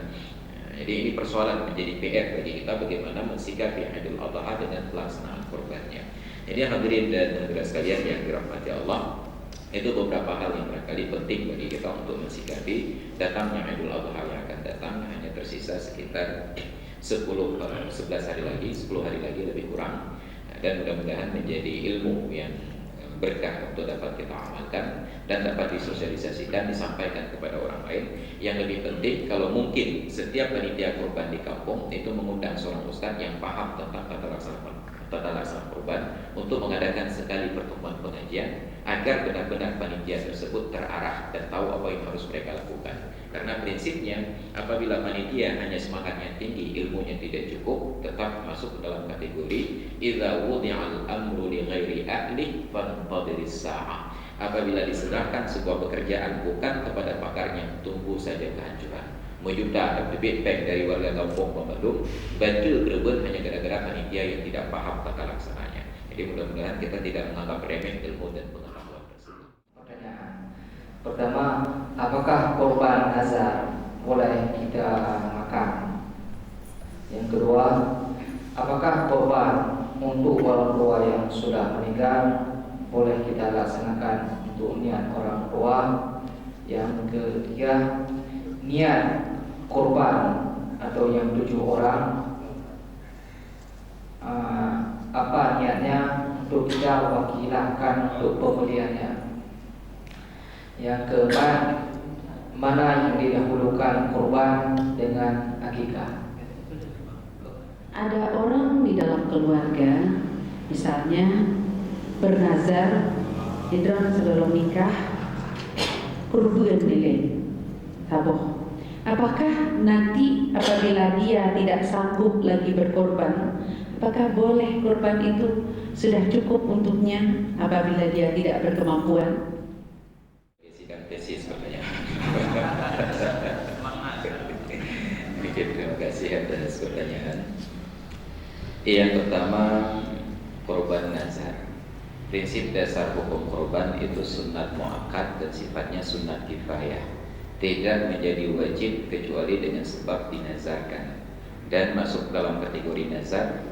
Jadi ini persoalan menjadi PR bagi kita bagaimana mensikapi Idul Adha dengan pelaksanaan kurbannya. Jadi hadirin dan hadirat sekalian yang dirahmati Allah, itu beberapa hal yang barangkali penting bagi kita untuk mensikapi datangnya Idul Adha yang akan datang. Hanya tersisa sekitar 11 hari lagi, 10 hari lagi lebih kurang. Dan mudah-mudahan menjadi ilmu yang berkah untuk dapat kita amalkan dan dapat disosialisasikan, disampaikan kepada orang lain. Yang lebih penting, kalau mungkin setiap panitia kurban di kampung itu mengundang seorang ustaz yang paham tentang tata laksana kurban untuk mengadakan sekali pertemuan pengajian agar benar-benar panitia tersebut terarah dan tahu apa yang harus mereka lakukan. Karena prinsipnya apabila panitia hanya semangatnya tinggi, ilmunya tidak cukup, tetap masuk ke dalam kategori idza wudi'al amru li ghairi ahli fantadhiris sa'ah. Apabila diserahkan sebuah pekerjaan bukan kepada pakarnya, tunggu saja kehancuran. Mejuta ada feedback dari warga kampung Pemandung, bantu berebut hanya gara-gara panitia yang tidak paham tata laksananya. Jadi mudah-mudahan kita tidak menganggap remeh ilmu dan pengetahuan tersebut. Pertanyaan pertama, apakah korban nazar boleh kita makan? Yang kedua, apakah korban untuk orang tua yang sudah meninggal boleh kita laksanakan untuk niat orang tua. Yang ketiga, niat korban atau yang 7 orang, apa niatnya untuk kita wakilkan untuk pembeliannya. Yang keempat, mana yang didahulukan korban dengan akikah. Ada orang di dalam keluarga, misalnya bernazar hidran sebelum nikah, kurban nilai taboh. Apakah nanti apabila dia tidak sanggup lagi berkorban, apakah boleh korban itu sudah cukup untuknya apabila dia tidak berkemampuan? Sidang tesis pertanyaan. Terima kasih atas pertanyaan. Yang pertama, korban nazar. Prinsip dasar hukum korban itu sunat muakkad dan sifatnya sunat kifayah. Tidak menjadi wajib kecuali dengan sebab dinazarkan, dan masuk dalam kategori nazar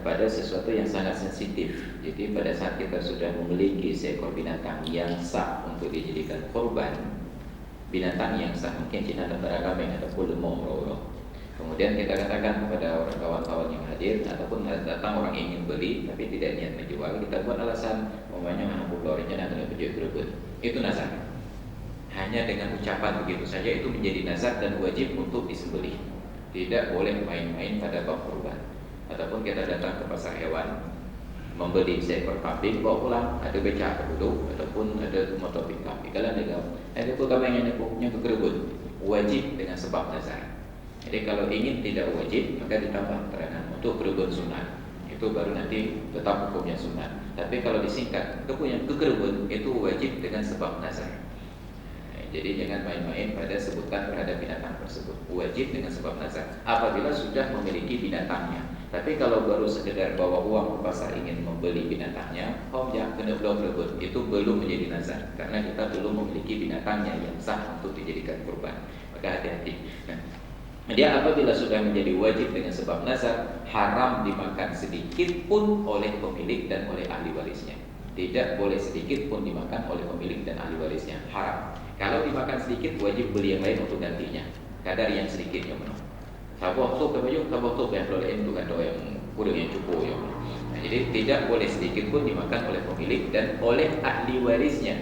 pada sesuatu yang sangat sensitif. Jadi pada saat kita sudah memiliki seekor binatang yang sah untuk dijadikan korban, binatang yang sah, mungkin Cina antara kami ataupun lemong. Kemudian kita katakan kepada orang kawan-kawan yang hadir ataupun datang orang ingin beli tapi tidak niat menjual, kita buat alasan umpamanya mengumpul rencana dengan penjual berebut. Itu nazar. Hanya dengan ucapan begitu saja itu menjadi nazar dan wajib untuk disembelih. Tidak boleh main-main pada bab kurban. Ataupun kita datang ke pasar hewan membeli seekor kambing, bawa pulang, ada becak duduk ataupun ada motor pickup. Kalau ada itu kambing yang punya kegerebut, wajib dengan sebab nazar. Jadi kalau ingin tidak wajib, maka ditambah keterangan untuk kegerebut sunat. Itu baru nanti tetap hukumnya sunat. Tapi kalau disingkat, kegerebut itu wajib dengan sebab nazar. Jadi jangan main-main pada sebutan terhadap binatang tersebut. Wajib dengan sebab nazar apabila sudah memiliki binatangnya. Tapi kalau baru sekedar bawa uang ke pasar ingin membeli binatangnya, jangan kena berebut. Itu belum menjadi nazar karena kita belum memiliki binatangnya yang sah untuk dijadikan kurban. Maka hati-hati. Dia apabila sudah menjadi wajib dengan sebab nazar, haram dimakan sedikit pun oleh pemilik dan oleh ahli warisnya. Tidak boleh sedikit pun dimakan oleh pemilik dan ahli warisnya. Haram. Kalau dimakan sedikit, wajib beli yang lain untuk gantinya. Kadar yang sedikit yang penuh. Sabuh tu kebayu, sabuh tu yang lain untuk kado yang kurang yang cukup yang. Jadi tidak boleh sedikit pun dimakan oleh pemilik dan oleh ahli warisnya.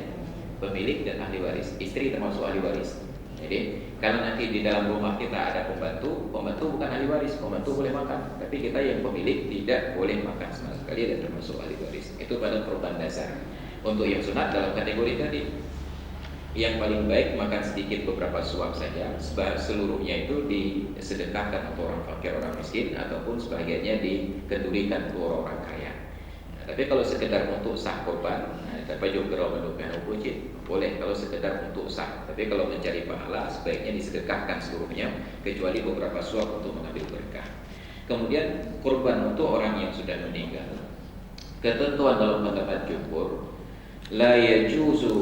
Pemilik dan ahli waris. Istri termasuk ahli waris. Jadi kalau nanti di dalam rumah kita ada pembantu bukan ahli waris, pembantu boleh makan, tapi kita yang pemilik tidak boleh makan sama sekali dan termasuk ahli waris. Itu pada korban dasar. Untuk yang sunat dalam kategori tadi, yang paling baik makan sedikit beberapa suap saja, seluruhnya itu disedekahkan untuk orang fakir, orang miskin, ataupun sebagiannya dikendurikan untuk orang kaya. Tapi kalau sekedar untuk sah korban, tapi juga menukar wajib boleh kalau sekedar untuk sah. Tapi kalau mencari pahala, sebaiknya disedekahkan seluruhnya, kecuali beberapa suap untuk mengambil berkah. Kemudian korban untuk orang yang sudah meninggal. Ketentuan dalam pendapat jumhur, la yajuzu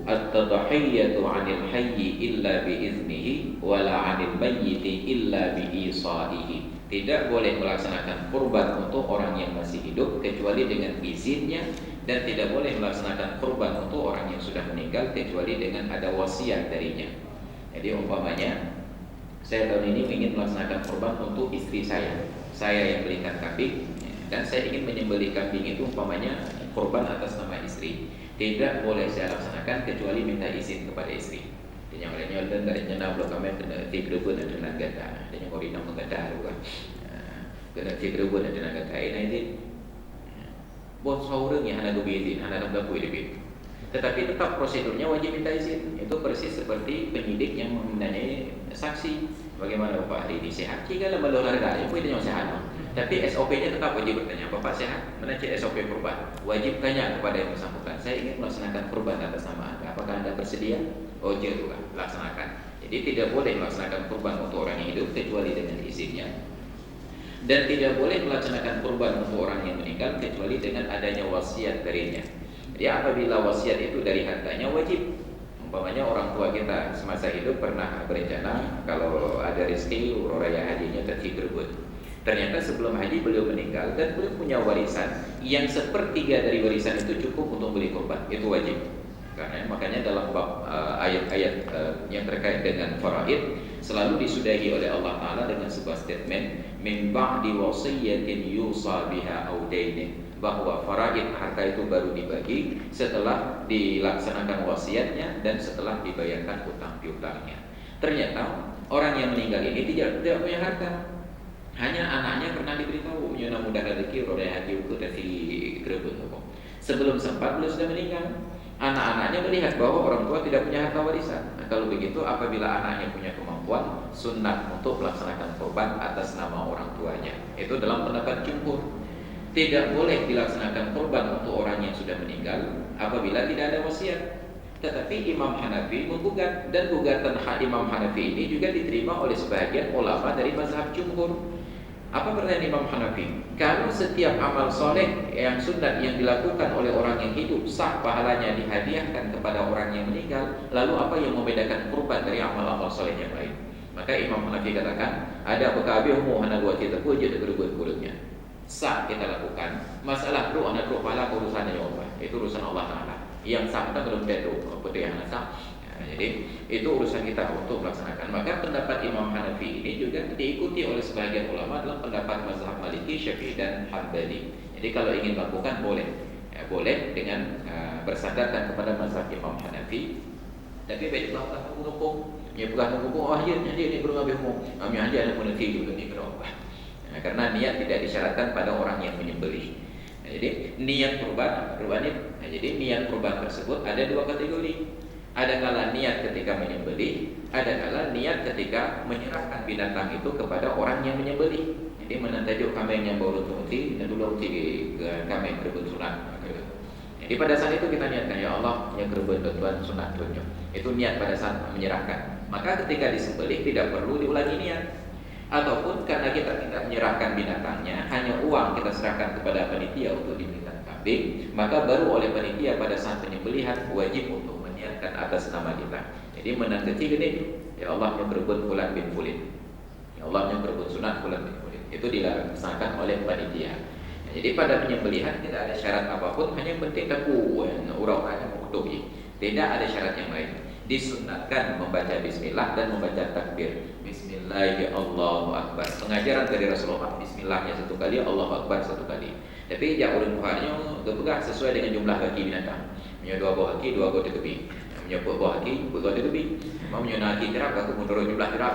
at-tadhiyatu 'anil hayyi illa bi iznihi wa la 'anil mayyiti illa bi isaihi. Tidak boleh melaksanakan kurban untuk orang yang masih hidup kecuali dengan izinnya, dan tidak boleh melaksanakan kurban untuk orang yang sudah meninggal kecuali dengan ada wasiat darinya. Jadi umpamanya saya tahun ini ingin melaksanakan kurban untuk istri saya yang belikan kambing, dan saya ingin menyembelih kambing itu umpamanya kurban atas nama istri. Tidak boleh saya laksanakan kecuali minta izin kepada istri. Dan yang lainnya dan dari jenah belum kami kena tiga pun ada nagata. Dan yang orang nak mengata juga kena tiga pun ada nagata. Ini bos seorang yang hendak izin, hendak berlaku lebih. Tetapi tetap prosedurnya wajib minta izin. Itu persis seperti penyidik yang menanyai saksi. Bagaimana Bapak hari ini sehat? Jika dalam olahraga, ya boleh tanya sehat. Tapi SOP-nya tetap wajib bertanya, Bapak sehat? Mana cek SOP kurban? Wajib tanya kepada yang bersangkutan. Saya ingin melaksanakan kurban atas nama Anda. Apakah Anda bersedia? Oh, juga laksanakan. Jadi tidak boleh melaksanakan kurban untuk orang yang hidup kecuali dengan izinnya. Dan tidak boleh melaksanakan kurban untuk orang yang meninggal kecuali dengan adanya wasiat darinya. Jadi apabila wasiat itu dari hartanya, wajib. Umpamanya orang tua kita semasa hidup pernah berencana kalau ada rezeki raya hajinya tercibrebut. Ternyata sebelum haji beliau meninggal dan beliau punya warisan yang sepertiga dari warisan itu cukup untuk beli kurban. Itu wajib. Karena makanya dalam bab ayat-ayat yang terkait dengan faraid selalu disudahi oleh Allah Taala dengan sebuah statement min ba'di wasiyatin yusa biha aw dainin, bahwa faraid harta itu baru dibagi setelah dilaksanakan wasiatnya dan setelah dibayarkan hutang piutangnya. Ternyata orang yang meninggal ini tidak punya harta. Hanya anaknya pernah diberitahu, "Nyana mudah rezeki, roda hati uku tasi kerebut." Sebelum sempat beliau sudah meninggal. Anak-anaknya melihat bahwa orang tua tidak punya harta warisan. Nah, kalau begitu, apabila anaknya punya kemampuan, sunnah untuk melaksanakan korban atas nama orang tuanya. Itu dalam pendapat jumhur. Tidak boleh dilaksanakan korban untuk orang yang sudah meninggal apabila tidak ada wasiat. Tetapi Imam Hanafi menggugat, dan gugatan Imam Hanafi ini juga diterima oleh sebagian ulama dari mazhab jumhur. Apa pertanyaan Imam Hanafi? Kalau setiap amal soleh yang sunat yang dilakukan oleh orang yang hidup sah pahalanya dihadiahkan kepada orang yang meninggal, lalu apa yang membedakan kurban dari amal-amal soleh yang lain? Maka Imam Hanafi katakan, ada pekabihumu hana dua kita puji kulutnya. Sah kita lakukan. Masalah tu anak tu pahala urusannya Allah. Itu urusan Allah Taala. Yang sah kita belum tentu betul yang sah. Jadi itu urusan kita untuk melaksanakan. Maka pendapat Imam Hanafi ini juga diikuti oleh sebagian ulama dalam pendapat mazhab Maliki, Syafi'i dan Hambali. Jadi kalau ingin lakukan boleh, boleh dengan bersandarkan kepada mazhab Imam Hanafi. Tapi baiklah hukum, ya bukan hukum akhirnya dia ini belum habis hukum. Kami aja ada peneliti juga ni berubah. Karena niat tidak disyaratkan pada orang yang menyembelih. Jadi niat kurban itu. Jadi niat kurban tersebut ada dua kategori. Ada kala niat ketika menyembelih, ada kala niat ketika menyerahkan binatang itu kepada orang yang menyembelih. Jadi menantajuk kami yang baru tunti dan dulu kami berebut sunat. Jadi pada saat itu kita niatkan, ya Allah yang berebut tuan sunat tunjuk. Itu niat pada saat menyerahkan. Maka ketika disembelih tidak perlu diulangi niat. Ataupun karena kita tidak menyerahkan binatangnya, hanya uang kita serahkan kepada panitia untuk diberikan kambing, maka baru oleh panitia pada saat penyembelihan wajib untuk niatkan atas nama kita. Jadi menang kecil ini, ya Allah yang berebut fulan bin fulin, ya Allah yang berebut sunat fulan bin fulin, itu dilaksanakan oleh panitia. Jadi pada penyembelihan tidak ada syarat apapun, hanya yang penting taku urang-urang mengutubi. Tidak ada syarat yang lain. Disunatkan membaca bismillah dan membaca takbir. Bismillah, Allahu Akbar. Pengajaran dari Rasulullah, bismillahnya satu kali, Allahu Akbar satu kali. Tapi jak ulun Bukhari gepegah sesuai dengan jumlah kaki binatang. Punya dua buah kaki, dua buah tepi. Punya buah kaki, buah tepi. Mau punya kaki terap, aku menurut jumlah terap.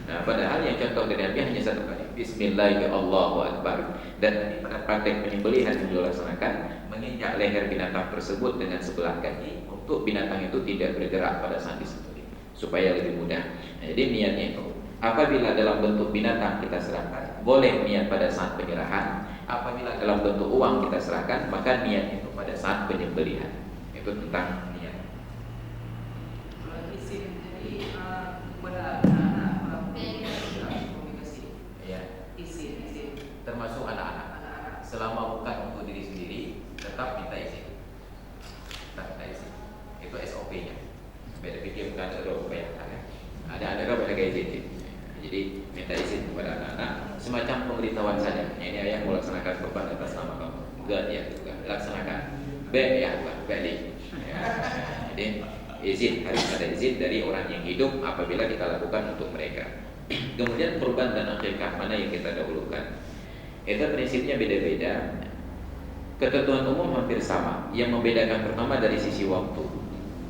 Nah, padahal yang contoh dari Nabi hanya satu kali. Bismillah, Allahu Akbar. Dan pada praktek penyembelihan yang dilaksanakan, menginjak leher binatang tersebut dengan sebelah kaki untuk binatang itu tidak bergerak pada saat disembelih, supaya lebih mudah. Nah, jadi niatnya itu, apabila dalam bentuk binatang kita serahkan, boleh niat pada saat penyerahan. Apabila dalam bentuk uang kita serahkan, maka niat itu pada saat penyembelihan. Itu tentang niat. Jadi pada anak-anak komunikasi. Ya. Izin. Termasuk anak-anak. Selama bukan untuk diri sendiri, tetap minta izin. Itu SOP-nya. Beda pikir bukan ada upaya. Ada pada izin. Jadi minta izin kepada anak-anak, semacam pemberitahuan saja. Ini ayah mau laksanakan korban atas nama kamu. Enggak ya, juga laksanakan. Balik. Ya. Jadi izin, harus ada izin dari orang yang hidup apabila kita lakukan untuk mereka. Kemudian kurban dan akikah mana yang kita dahulukan? Itu prinsipnya beda-beda. Ketentuan umum hampir sama. Yang membedakan pertama dari sisi waktu.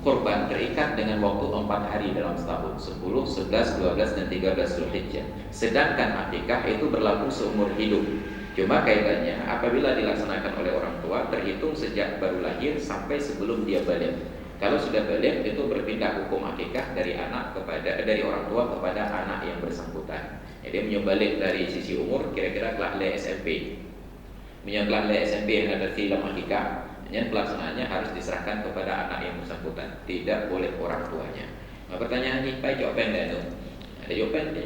Kurban terikat dengan waktu 4 hari dalam setahun, 10, 11, 12, dan 13 Zulhijjah. Sedangkan akikah itu berlaku seumur hidup. Cuma kaitannya apabila dilaksanakan oleh orang tua terhitung sejak baru lahir sampai sebelum dia balik. Kalau sudah balik itu berpindah hukum akikah dari orang tua kepada anak yang bersangkutan. Jadi menyebalik dari sisi umur kira-kira kelas SMP. Menyebalik kelas SMP yang ada dalam akikah. Dan pelaksanaannya harus diserahkan kepada anak yang bersangkutan, tidak boleh orang tuanya. Nah, pertanyaan ini, baik jawaban dan ada jawabannya.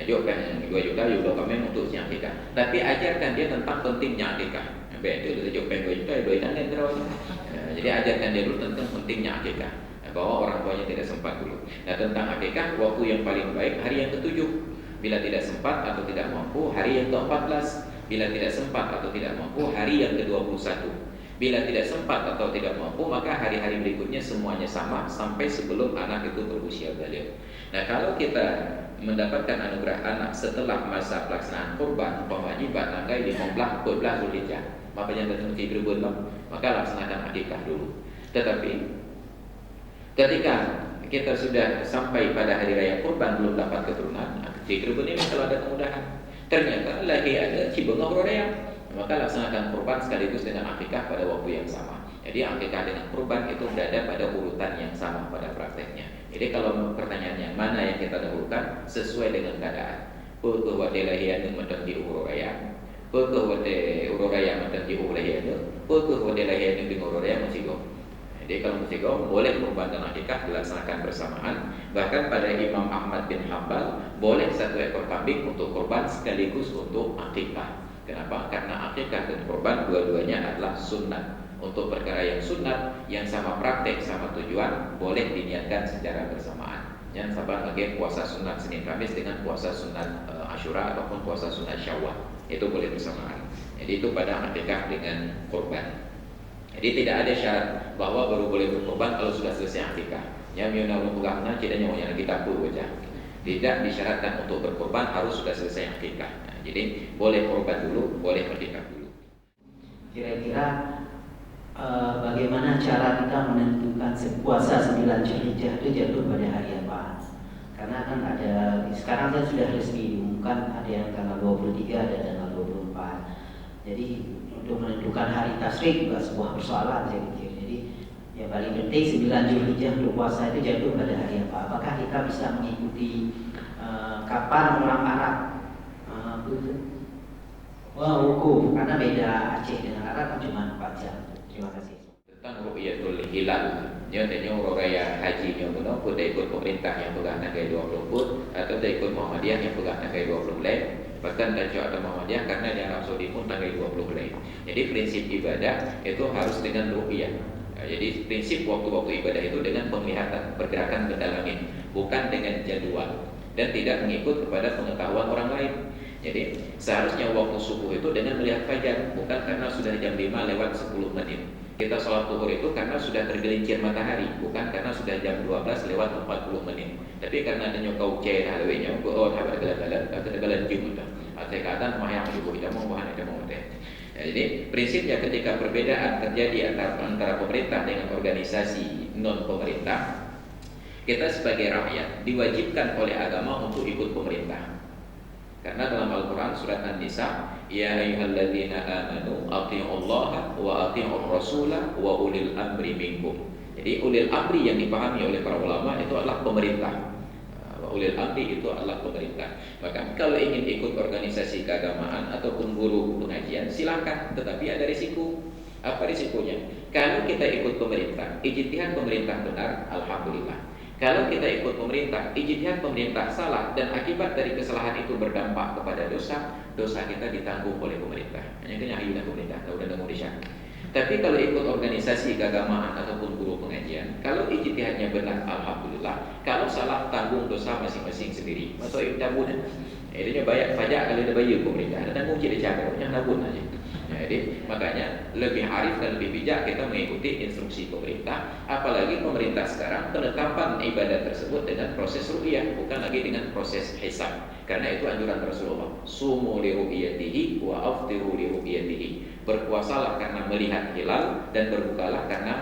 Jawaban 2 juta kami untuk siang akikah. Tapi ajarkan dia tentang pentingnya akikah. Itu jawaban 2 juta dan terus. Jadi ajarkan dia dulu tentang pentingnya akikah, bahwa orang tuanya tidak sempat dulu. Nah, tentang akikah, waktu yang paling baik hari yang ke-7. Bila tidak sempat atau tidak mampu, hari yang ke-14. Bila tidak sempat atau tidak mampu, hari yang ke-21. Bila tidak sempat atau tidak mampu, maka hari-hari berikutnya semuanya sama sampai sebelum anak itu berusia balik. Nah, kalau kita mendapatkan anugerah anak setelah masa pelaksanaan kurban, kewajiban tanggal 15 Zulhijjah, makanya datang ke Cirebon, maka laksanakan akikah dulu. Tetapi ketika kita sudah sampai pada hari raya kurban belum dapat keturunan, Cirebon ini kalau ada kemudahan, ternyata lagi ada Cibengah Raya, maka laksanakan kurban sekaligus dengan akikah pada waktu yang sama. Jadi akikah dengan kurban itu berada pada urutan yang sama pada prakteknya. Jadi kalau pertanyaannya mana yang kita dahulukan, sesuai dengan keadaan. Pukul wate lahian macam di ururaya, pukul wate ururaya macam di ururaya, pukul wate lahian di ururaya masih go. Jadi kalau masih go, boleh kurban dan akikah dilaksanakan bersamaan. Bahkan pada Imam Ahmad bin Hanbal boleh 1 ekor kambing untuk kurban sekaligus untuk akikah. Kenapa? Karena akikah dan kurban dua-duanya adalah sunnah. Untuk perkara yang sunat, yang sama praktek, sama tujuan, boleh diniatkan secara bersamaan. Jangan sampai lagi puasa sunat Senin Kamis dengan puasa sunat Asyura ataupun puasa sunat Syawal. Itu boleh bersamaan. Jadi itu pada akikah dengan kurban. Jadi tidak ada syarat bahwa baru boleh berkurban kalau sudah selesai akikah. Ya, miuna ulugahna cidanya mau yang kita pun wajah. Tidak disyaratkan untuk berkurban harus sudah selesai akikah. Nah, jadi boleh kurban dulu, boleh akikah dulu. Kira-kira bagaimana cara kita menentukan puasa 9 Zulhijjah itu jatuh pada hari apa? Karena kan ada sekarang kan sudah resmi diumumkan ada yang tanggal 23, ada tanggal 24. Jadi untuk menentukan hari tasyrik juga sebuah persoalan saya pikir. Jadi yang paling penting 9 Zulhijjah untuk puasa itu jatuh pada hari apa? Apakah kita bisa mengikuti kapan orang Arab wukuf? Karena beda Aceh dengan Arab kan cuma 4 jam. Terima kasih. Tentang ru'yatul hilal, dia tanya raya haji yang benar, pun ikut pemerintah yang pegang tanggal 20 pun, atau ikut Muhammadiyah yang pegang tanggal 20 bulan. Bahkan dan ada Muhammadiyah karena di Arab Saudi pun tanggal 20 bulan. Jadi prinsip ibadah itu harus dengan ru'yah. Jadi prinsip waktu-waktu ibadah itu dengan penglihatan pergerakan benda langit, bukan dengan jadwal dan tidak mengikut kepada pengetahuan orang lain. Jadi seharusnya waktu subuh itu dengan melihat fajar, bukan karena sudah jam 5 lewat 10 menit. Kita sholat zuhur itu karena sudah tergelincir matahari, bukan karena sudah jam 12 lewat 40 menit. Tapi karena adanya kau cek halawenya, oh habar galan-galan, atau galan jum dah. Atau kata mayang ibu kita mau bahan kita mau teh. Jadi prinsipnya ketika perbedaan terjadi antara pemerintah dengan organisasi non pemerintah, kita sebagai rakyat diwajibkan oleh agama untuk ikut pemerintah. Karena dalam Al-Quran surat An-Nisa, ya ayyuhalladzina amanu athi'ullaha wa athi'ur rasula wa ulil amri minkum. Jadi ulil amri yang dipahami oleh para ulama itu adalah pemerintah. Ulil amri itu adalah pemerintah. Maka kalau ingin ikut organisasi keagamaan ataupun guru pengajian silakan, tetapi ada risiko. Apa risikonya? Kalau kita ikut pemerintah, ijtihad pemerintah benar, alhamdulillah. Kalau kita ikut pemerintah, ijtihad pemerintah salah dan akibat dari kesalahan itu berdampak kepada dosa, dosa kita ditanggung oleh pemerintah. Hanya kena ayunan pemerintah, udah Indonesia. Tapi kalau ikut organisasi keagamaan ataupun guru pengajian, kalau ijtihadnya benar, alhamdulillah. Kalau salah, tanggung dosa masing-masing sendiri. Masuk tabun. Ini banyak pajak kalau ada bayar pemerintah, ada tanggung ciri cara, yang tabun aja. Jadi makanya lebih arif dan lebih bijak kita mengikuti instruksi pemerintah. Apalagi pemerintah sekarang penetapan ibadah tersebut dengan proses ru'yah, bukan lagi dengan proses hisab. Karena itu anjuran Rasulullah, sumu li ru'yatihi wa aftiru li ru'yatihi. Berpuasalah karena melihat hilal dan berbukalah karena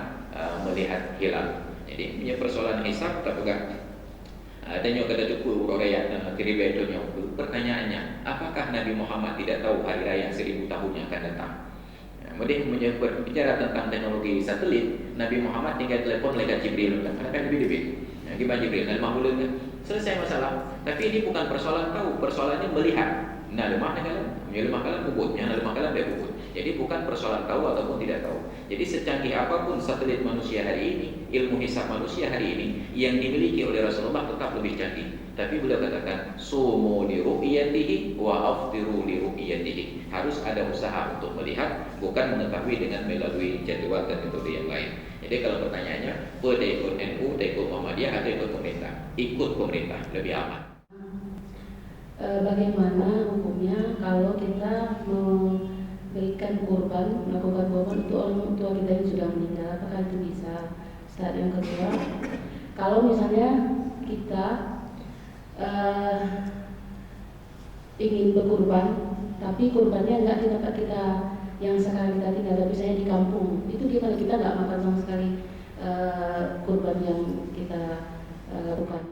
melihat hilal. Jadi punya persoalan hisab tak pegang. Adanya kata cukup orang kiribe itu pertanyaannya, apakah Nabi Muhammad tidak tahu hari raya 1000 tahun yang akan datang? Kemudian berbicara tentang teknologi satelit, Nabi Muhammad tinggal telepon malaikat Jibril, kan lebih. Gimana Jibril? Nah, mahmud selesai masalah. Tapi ini bukan persoalan tahu, persoalannya melihat. Nah, lemah kalian bubut, lemah kalian bubut. Jadi bukan persoalan tahu ataupun tidak tahu. Jadi secanggih apapun satelit manusia hari ini, ilmu hisab manusia hari ini yang dimiliki oleh Rasulullah tetap lebih canggih. Tapi beliau katakan, sumu li ru'yatihi wa aftiru li ru'yatihi. Harus ada usaha untuk melihat, bukan mengetahui dengan melalui jadwal dan metode yang lain. Jadi kalau pertanyaannya, boleh ikut NU, ikut Muhammadiyah atau ikut pemerintah? Ikut pemerintah, lebih aman. Bagaimana hukumnya kalau kita berikan kurban, melakukan kurban untuk orang tua kita yang sudah meninggal, apakah itu bisa? Saat yang kedua, kalau misalnya kita ingin berkurban, tapi kurbannya nggak di tempat kita yang sekarang kita tinggal, tapi saya di kampung, itu gimana? Kita nggak makan sama sekali kurban yang kita lakukan.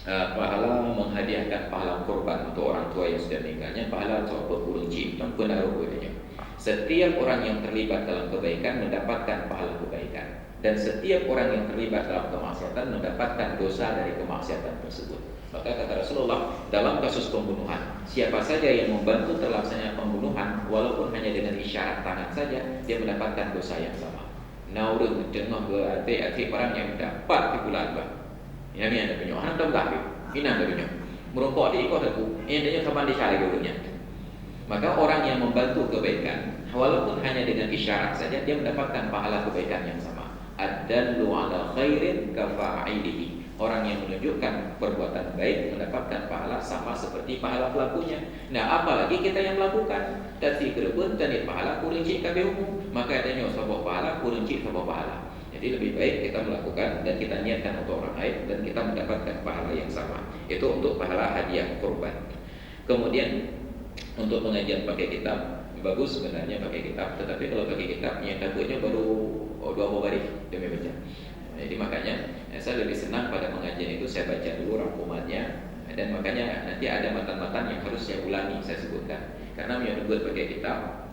Pahala menghadiahkan pahala kurban untuk orang tua yang sudah meninggalnya, pahala atau berkunci benar rupanya. Setiap orang yang terlibat dalam kebaikan mendapatkan pahala kebaikan, dan setiap orang yang terlibat dalam kemaksiatan mendapatkan dosa dari kemaksiatan tersebut. Maka kata Rasulullah, dalam kasus pembunuhan, siapa saja yang membantu terlaksananya pembunuhan, walaupun hanya dengan isyarat tangan saja, dia mendapatkan dosa yang sama. Naurun tengah berarti orang yang dapat di bulan bah. Ini ada punya orang tambah, ini ada punya. Merokok di ikut aku, ini dia kapan dicari dulunya. Maka orang yang membantu kebaikan, walaupun hanya dengan isyarat saja, dia mendapatkan pahala kebaikan yang sama. Ad-dallu ala khairin kafa'ilihi. Orang yang menunjukkan perbuatan baik mendapatkan pahala sama seperti pahala pelakunya. Nah, apalagi kita yang melakukan. Tapi kerebut dan pahala kurinci kabeh umum. Maka adanya sebuah pahala kurinci sebuah pahala. Jadi lebih baik kita melakukan dan kita niatkan untuk orang lain dan kita mendapatkan pahala yang sama. Itu untuk pahala hadiah kurban. Kemudian untuk pengajian pakai kitab, bagus sebenarnya pakai kitab. Tetapi kalau pakai kitab, yang takutnya baru 2 baris demi baca. Jadi makanya saya lebih senang pada pengajian itu saya baca dulu rangkumannya, dan makanya nanti ada matan-matan yang harus saya ulangi, saya sebutkan. Karena menyebut pakai kitab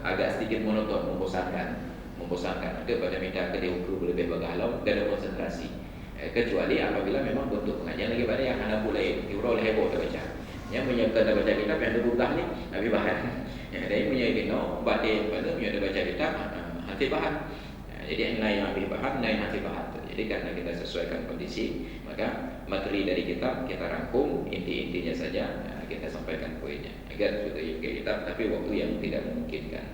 agak sedikit monoton, membosankan. Kepada minta ke diukur lebih bagalau dan ada konsentrasi. Kecuali apabila memang bentuk pengajian lagi pada yang anak mulai diurau oleh heboh terbaca. Yang menyiapkan baca kitab yang berubah ni, habis bahan. Yang ada yang punya kino, batin pada punya baca kitab, hati bahan. Jadi yang lain habis bahan, lain hati bahan. Jadi karena kita sesuaikan kondisi, maka materi dari kitab kita rangkum inti-intinya saja, kita sampaikan poinnya. Agar sudah juga kitab, tapi waktu yang tidak memungkinkan.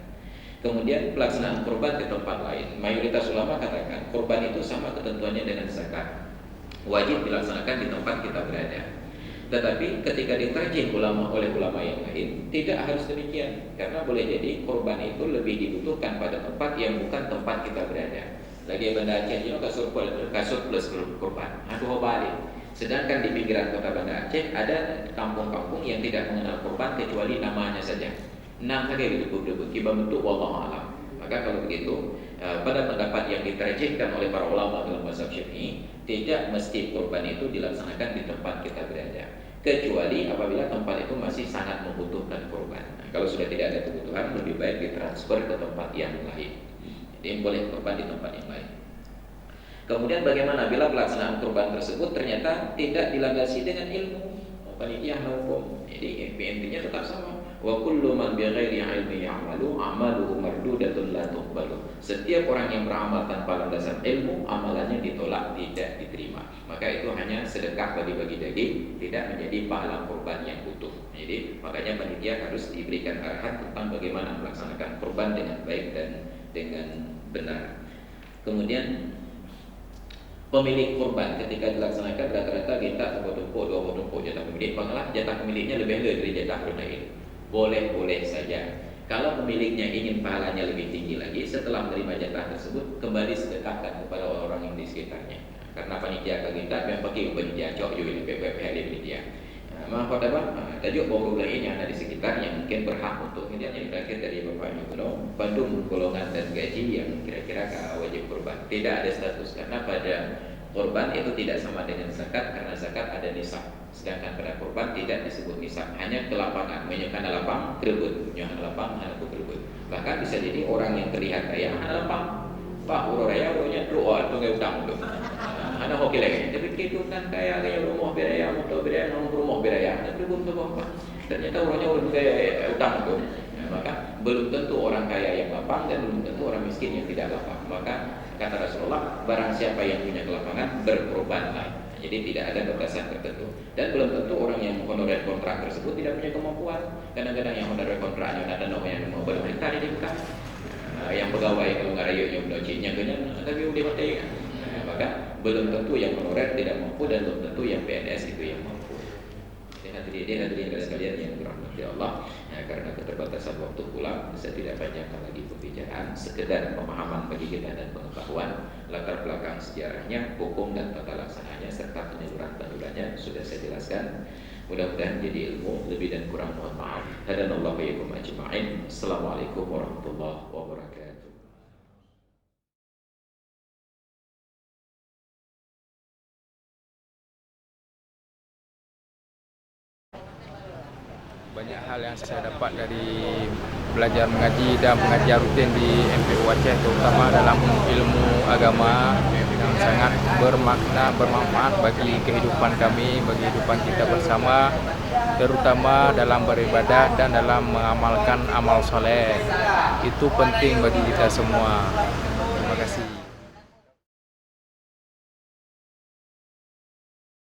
Kemudian pelaksanaan kurban di tempat lain. Mayoritas ulama katakan kurban itu sama ketentuannya dengan zakat, wajib dilaksanakan di tempat kita berada. Tetapi ketika diterjih oleh ulama yang lain, tidak harus demikian, karena boleh jadi kurban itu lebih dibutuhkan pada tempat yang bukan tempat kita berada. Lagi Banda Aceh ini kasut plus kurban, aduh balik. Sedangkan di pinggiran kota Banda Aceh ada kampung-kampung yang tidak mengenal kurban kecuali namanya saja. Enam saja disebut kibar bentuk wallahu alam. Maka kalau begitu, pada pendapat yang diterjihkan oleh para ulama dalam mazhab Syafi'i, tidak mesti kurban itu dilaksanakan di tempat kita berada, kecuali apabila tempat itu masih sangat membutuhkan kurban. Nah, kalau sudah tidak ada kebutuhan, lebih baik ditransfer ke tempat yang lain. Jadi boleh kurban di tempat yang lain. Kemudian bagaimana bila pelaksanaan kurban tersebut ternyata tidak dilandasi dengan ilmu, panitia hukum? Jadi intinya tetap sama. Wa kullu man bighairi ilmi ya'malu amaluhu mardudatun la tuqbalu. Setiap orang yang beramal tanpa landasan ilmu, amalannya ditolak, tidak diterima. Maka itu hanya sedekah bagi-bagi daging, tidak menjadi pahala kurban yang utuh. Jadi makanya panitia harus diberikan arahan tentang bagaimana melaksanakan kurban dengan baik dan dengan benar. Kemudian pemilik kurban ketika dilaksanakan rata-rata kita 1 tumpuk, 2 tumpuk jatah pemilik, malah jatah pemiliknya lebih dari jatah orang lain. Boleh-boleh saja. Kalau pemiliknya ingin pahalanya lebih tinggi lagi, setelah menerima jatah tersebut kembali sedekahkan kepada orang-orang yang di sekitarnya. Karena panitia kita yang pakai panitia cok juga di PPP di panitia. Maka apa? Tajuk baru lain yang ada di sekitar yang mungkin berhak untuk ini yang terakhir dari Bapak Nyukuno, Bandung golongan dan gaji yang kira-kira wajib kurban. Tidak ada status karena pada kurban itu tidak sama dengan zakat karena zakat ada nisab. Sedangkan pada kurban tidak disebut nisab, hanya kelapangan, menyukan lapang, kerebut, menyukan lapang, anak kerebut. Bahkan bisa jadi orang yang terlihat kaya, anak lapang, Pak Uro Raya, urunya doa, tunggu utang tu. Anak hoki lagi, tapi itu kan kaya rumah beraya, motor beraya, rumah beraya, anak kerebut tu apa? Ternyata orangnya orang kaya utang tu. Maka belum tentu orang kaya yang lapang dan belum tentu orang miskin yang tidak lapang. Maka kata Rasulullah, barang siapa yang punya kelapangan berkorbanlah. Jadi tidak ada batasan tertentu. Dan belum tentu orang yang honorer kontrak tersebut tidak punya kemampuan. Kadang-kadang yang honorer kontraknya ada yang mau berminta di bukan. Yang pegawai kalau nggak rayunya udah cinya tapi udah mati. Maka belum tentu yang honorer tidak mampu dan belum tentu yang PNS itu yang mampu. Jadi hadirin sekalian yang berahmat. dirahmati Allah. Ya, karena keterbatasan waktu pula, saya tidak panjangkan lagi pembicaraan, sekedar pemahaman bagi kita dan pengetahuan latar belakang sejarahnya, hukum dan tata laksananya serta penyaluran-penyalurannya sudah saya jelaskan. Mudah-mudahan jadi ilmu, lebih dan kurang mohon maaf. Hadanallahu wa iyyakum ajma'in. Assalamualaikum warahmatullahi wabarakatuh. Banyak hal yang saya dapat dari belajar mengaji dan mengajar rutin di MPU Aceh, terutama dalam ilmu agama yang sangat bermakna, bermanfaat bagi kehidupan kami, bagi kehidupan kita bersama, terutama dalam beribadah dan dalam mengamalkan amal soleh. Itu penting bagi kita semua.